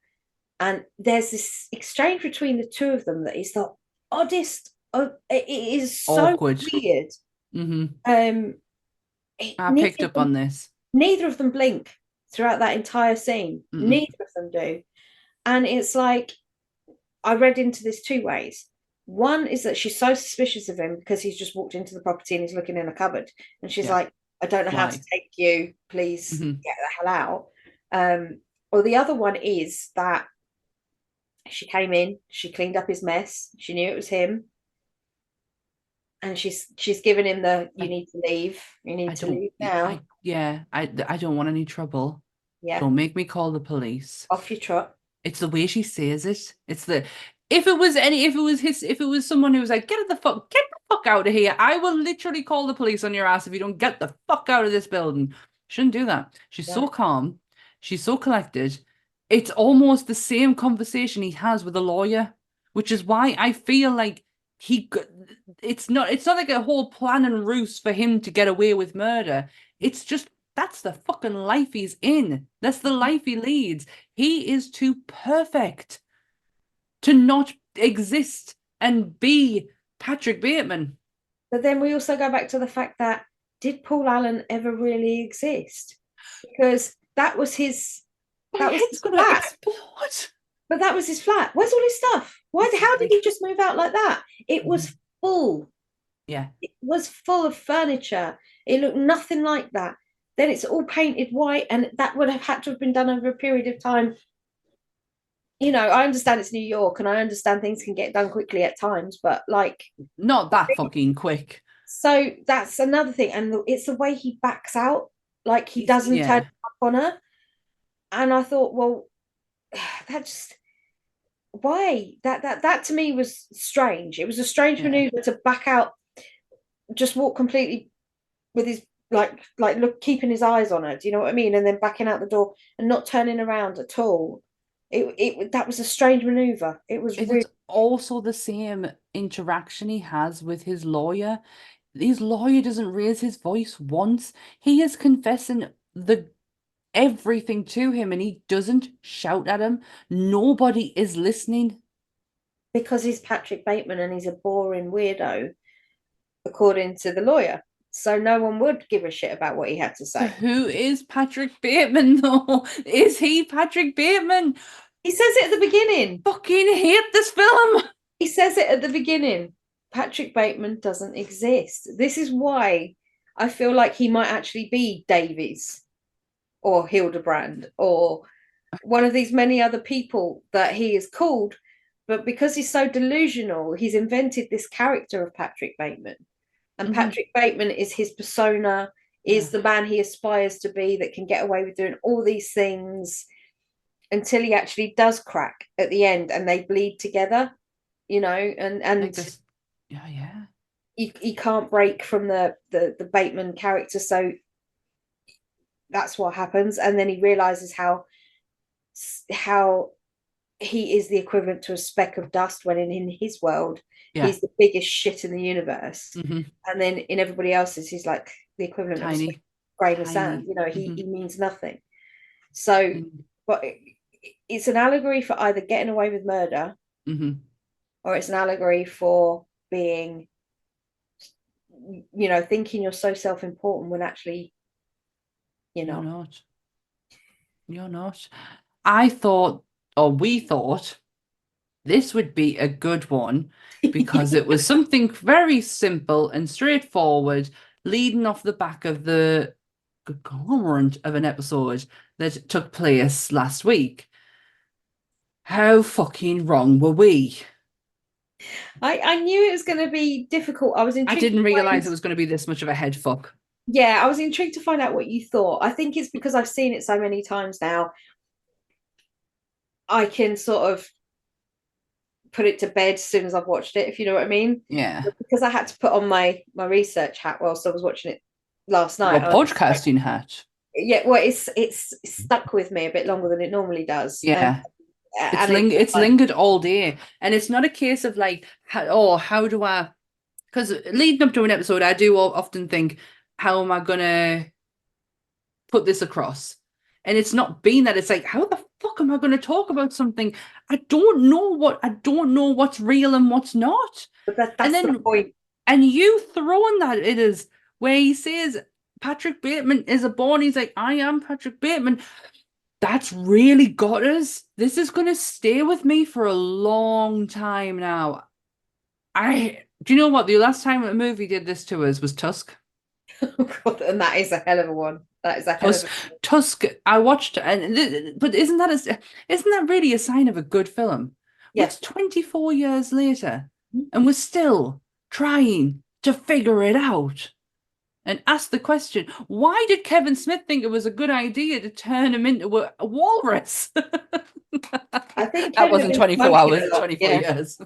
And there's this exchange between the two of them that is the oddest. It is so awkward. Weird. I picked up on this. Neither of them blink throughout that entire scene. Neither of them do. And it's like, I read into this 2 ways. One is that she's so suspicious of him because he's just walked into the property and he's looking in a cupboard. And she's like, I don't know how to take you. Please get the hell out. Or the other one is that she came in, she cleaned up his mess. She knew it was him. and she's giving him you need to leave. You need to leave now. I don't want any trouble. Yeah. Don't make me call the police. Off your trot. It's the way she says it. If it was someone who was like, get the fuck out of here, I will literally call the police on your ass if you don't get the fuck out of this building. Shouldn't do that. She's so calm. She's so collected. It's almost the same conversation he has with a lawyer, which is why I feel like it's not like a whole plan and ruse for him to get away with murder. It's just that's the fucking life he's in. That's the life he leads. He is too perfect to not exist and be Patrick Bateman. But then we also go back to the fact that, did Paul Allen ever really exist? Because that was his flat. Explode. But that was his flat. Where's all his stuff? How did he just move out like that? It was full. Yeah. It was full of furniture. It looked nothing like that. Then it's all painted white, and that would have had to have been done over a period of time. You know, I understand it's New York, and I understand things can get done quickly at times, but like not that fucking quick. So that's another thing, and it's the way he backs out, like he doesn't turn up on her. And I thought, well, why? That to me was strange. It was a strange maneuver to back out, just walk completely with his keeping his eyes on her. Do you know what I mean? And then backing out the door and not turning around at all. That was a strange maneuver. It's also the same interaction he has with his lawyer. His lawyer doesn't raise his voice once. He is confessing everything to him, and he doesn't shout at him. Nobody is listening. Because he's Patrick Bateman and he's a boring weirdo, according to the lawyer. So no one would give a shit about what he had to say. Who is Patrick Bateman, though? Is he Patrick Bateman? He says it at the beginning. Fucking hate this film. He says it at the beginning. Patrick Bateman doesn't exist. This is why I feel like he might actually be Davies or Hildebrand or one of these many other people that he is called. But because he's so delusional, he's invented this character of Patrick Bateman. And Patrick Bateman is his persona, is the man he aspires to be that can get away with doing all these things until he actually does crack at the end and they bleed together, you know, and he can't break from the Bateman character. So that's what happens. And then he realizes how he is the equivalent to a speck of dust when in his world he's the biggest shit in the universe, and then in everybody else's he's like the equivalent of a grain of sand. You know, he means nothing. So but it's an allegory for either getting away with murder or it's an allegory for being, you know, thinking you're so self-important when actually you're not. I thought, or we thought, this would be a good one because it was something very simple and straightforward, leading off the back of the conglomerate of an episode that took place last week. How fucking wrong were we? I knew it was going to be difficult. I didn't realize it was going to be this much of a head fuck. Yeah, I was intrigued to find out what you thought. I think it's because I've seen it so many times now. I can sort of put it to bed as soon as I've watched it, if you know what I mean. Yeah. But because I had to put on my research hat whilst I was watching it last night. Well, podcasting hat. Yeah, well, it's stuck with me a bit longer than it normally does. Yeah. It's lingered all day. And it's not a case of like, how do I... Because leading up to an episode, I do often think, how am I going to put this across? And it's not been that. It's like, how the fuck am I going to talk about something? I don't know what's real and what's not. But that's the point. And you throwing that it is where he says Patrick Bateman is a born. He's like, I am Patrick Bateman. That's really got us. This is going to stay with me for a long time now. Do you know what? The last time a movie did this to us was Tusk. And that is a hell of a one. That is a hell of a one. Tusk. I watched, but isn't that really a sign of a good film? Yes. It's 24 years later, and we're still trying to figure it out and ask the question, why did Kevin Smith think it was a good idea to turn him into a walrus? I think that Kevin wasn't had been 24 smoking hours, a lot, 24 yeah. years.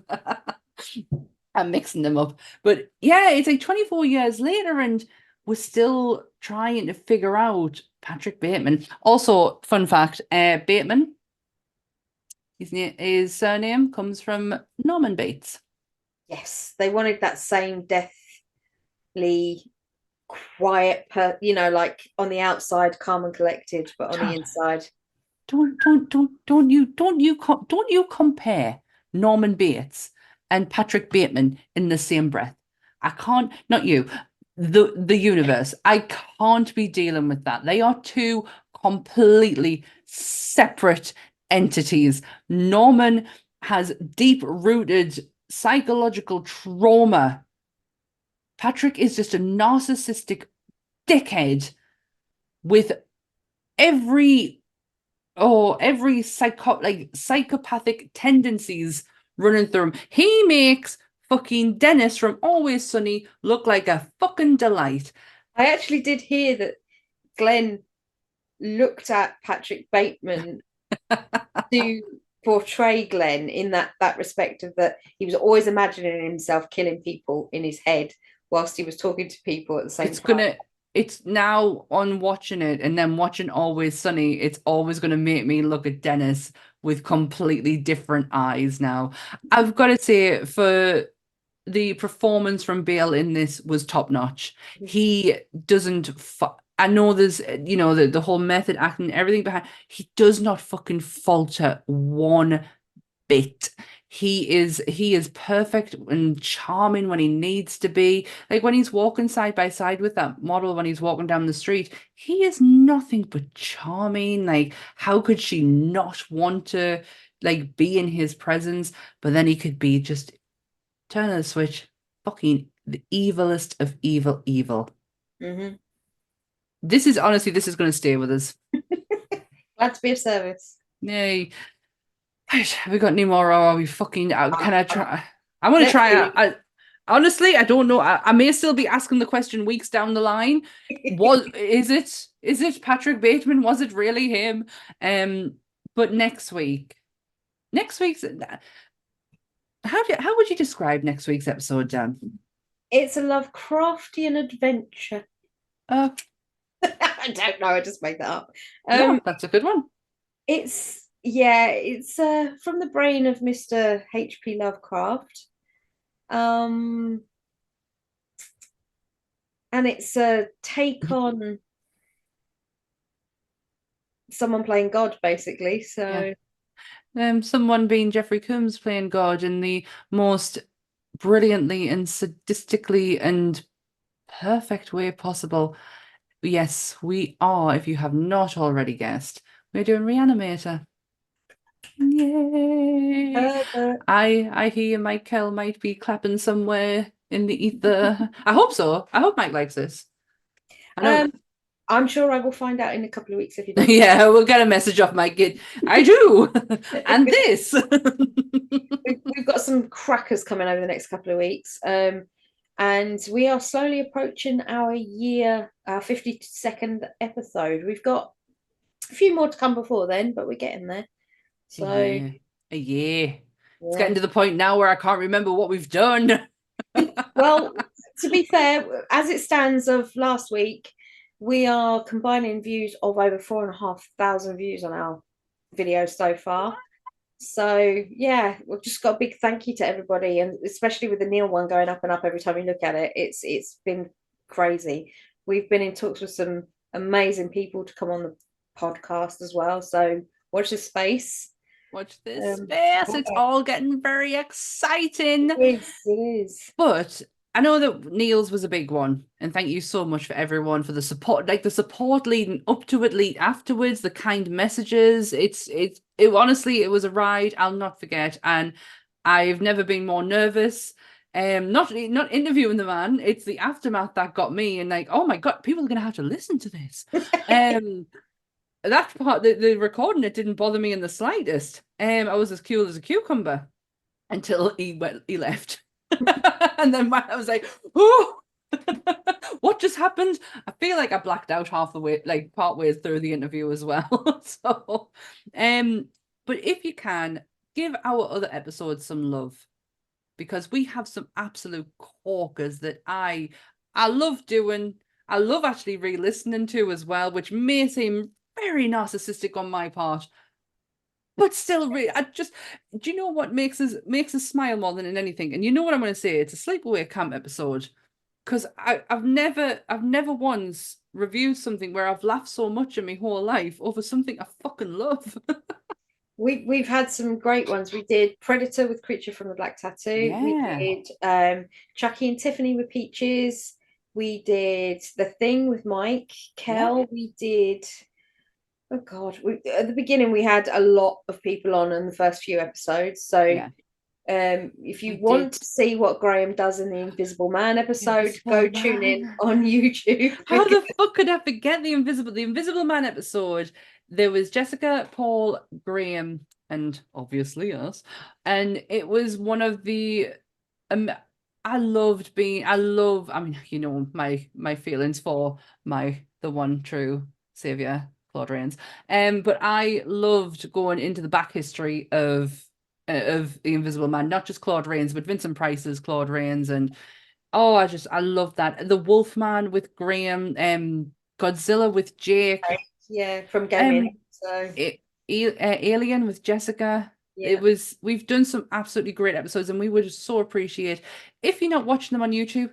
I'm mixing them up. But yeah, it's like 24 years later and we're still trying to figure out Patrick Bateman. Also, fun fact, Bateman, his surname comes from Norman Bates. Yes, they wanted that same deathly quiet, like on the outside, calm and collected, but on the inside. Don't you compare Norman Bates and Patrick Bateman in the same breath. I can't, not you, the universe. I can't be dealing with that. They are two completely separate entities. Norman has deep-rooted psychological trauma. Patrick is just a narcissistic dickhead with every psychopathic tendencies running through him. He makes fucking Dennis from Always Sunny look like a fucking delight. I actually did hear that Glenn looked at Patrick Bateman to portray Glenn in that respect of that he was always imagining himself killing people in his head whilst he was talking to people at the same time. It's now on watching it and then watching Always Sunny, it's always going to make me look at Dennis with completely different eyes now. I've got to say, for the performance from Bale in this was top notch. He doesn't. I know there's, the whole method acting, everything behind. He does not fucking falter one bit. He is perfect and charming when he needs to be. Like when he's walking side by side with that model, when he's walking down the street, he is nothing but charming. Like, how could she not want to like be in his presence? But then he could be just turn on the switch, fucking the evilest of evil. Mm-hmm. This is going to stay with us. Glad to be of service. Yay. Have we got any more, or are we fucking out? Can I try? I want to try. Honestly, I don't know. I may still be asking the question weeks down the line. Is it Patrick Bateman? Was it really him? But next week's how would you describe next week's episode, Dan? It's a Lovecraftian adventure. I don't know. I just made that up. No, that's a good one. It's from the brain of Mr. H.P. Lovecraft. And it's a take on someone playing God, basically. So someone being Jeffrey Combs playing God in the most brilliantly and sadistically and perfect way possible. Yes, we are, if you have not already guessed, we're doing Reanimator. Yay! I hear Michael might be clapping somewhere in the ether. I hope so. I hope Mike likes this. I'm sure I will find out in a couple of weeks if you do. Yeah, we'll get a message off Mike. I do. And this. We've got some crackers coming over the next couple of weeks. And we are slowly approaching our 52nd episode. We've got a few more to come before then, but we're getting there. So a year. It's getting to the point now where I can't remember what we've done. Well, to be fair, as it stands of last week, we are combining views of over 4,500 views on our video so far. So yeah, we've just got a big thank you to everybody, and especially with the Neil one going up and up every time you look at it. It's been crazy. We've been in talks with some amazing people to come on the podcast as well. So watch this space. Watch this space. It's all getting very exciting. It is. But I know that Neil's was a big one, and thank you so much for everyone for the support, like the support leading up to it, afterwards, the kind messages. It honestly, it was a ride I'll not forget, and I've never been more nervous. Not interviewing the man, it's the aftermath that got me, and like, oh my god, people are gonna have to listen to this. That part, the recording, it didn't bother me in the slightest. I was as cool as a cucumber until he left. And then I was like, oh, what just happened? I feel like I blacked out half the way, like part ways through the interview as well. So, but if you can, give our other episodes some love, because we have some absolute corkers that I love doing. I love actually re-listening to as well, which may seem very narcissistic on my part, but still, I just, do you know what makes us smile more than anything? And you know what I'm going to say? It's a sleepaway camp episode, because I've never once reviewed something where I've laughed so much in my whole life over something I fucking love. We've had some great ones. We did Predator with Creature from the Black Tattoo. Yeah. We did Chucky and Tiffany with Peaches. We did The Thing with Mike Kell. Yeah. We did, oh God, at the beginning we had a lot of people on in the first few episodes. So Yeah. if you want to see what Graham does in the Invisible Man episode, Invisible tune in Man. on YouTube. How the fuck could I forget the Invisible Man episode? There was Jessica, Paul, Graham, and obviously us. And it was one of the I mean, you know, my feelings for the one true savior, Claude Rains. But I loved going into the back history of the Invisible Man, not just Claude Rains, but Vincent Price's Claude Rains. And oh, I love that. The Wolfman with Graham, Godzilla with Jake, Yeah, from gaming. So Alien with Jessica. yeah. We've done some absolutely great episodes, and we would just so appreciate if you're not watching them on YouTube,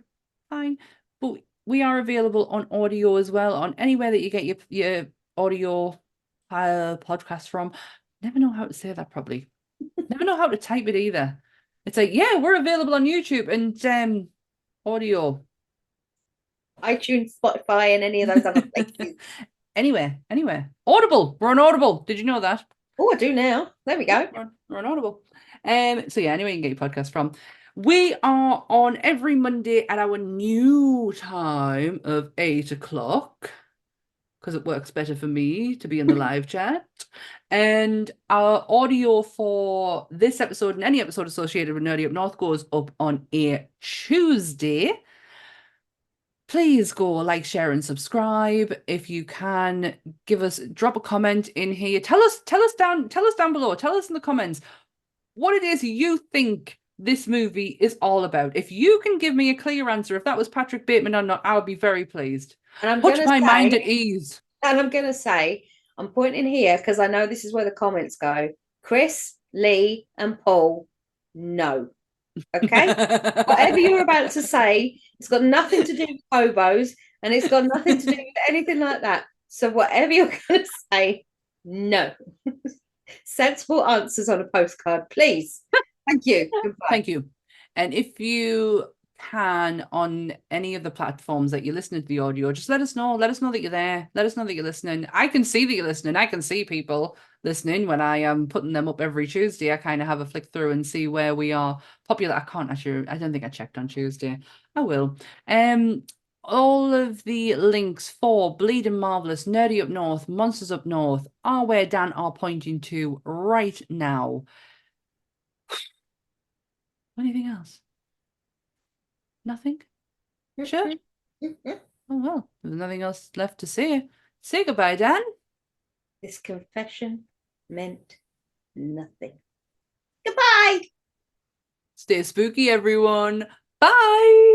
fine. But we are available on audio as well, on anywhere that you get your audio podcast from. Never know how to say that properly. Never know how to type it either. It's like, yeah, we're available on YouTube and audio. iTunes, Spotify, and any of those other places. Anyway, Audible. We're on Audible. Did you know that? Oh, I do now. There we go. We're on Audible. So yeah, anyway, you can get your podcast from. We are on every Monday at our new time of 8 o'clock, because it works better for me to be in the live chat. And our audio for this episode and any episode associated with Nerdy Up North goes up on a Tuesday. Please go like, share, and subscribe. If you can, drop a comment in here. Tell us down below. Tell us in the comments what it is you think this movie is all about. If you can give me a clear answer, if that was Patrick Bateman or not, I would be very pleased. And Put my mind at ease. And I'm gonna say, I'm pointing here because I know this is where the comments go. Chris, Lee, and Paul, no. Okay? Whatever you're about to say, it's got nothing to do with hobos, and it's got nothing to do with anything like that. So whatever you're going to say, no. Sensible answers on a postcard, please. Thank you. Goodbye. Thank you. And if you can, on any of the platforms that you're listening to the audio, just let us know. Let us know that you're there. Let us know that you're listening. I can see that you're listening. I can see people listening when I am putting them up every Tuesday. I kind of have a flick through and see where we are popular. I can't actually, I don't think I checked on Tuesday. I will. All of the links for Bleeding Marvelous, Nerdy Up North, Monsters Up North are where Dan are pointing to right now. Anything else? Nothing? Sure. Oh, well, there's nothing else left to say. Say goodbye, Dan. This confession meant nothing. Goodbye. Stay spooky, everyone. Bye.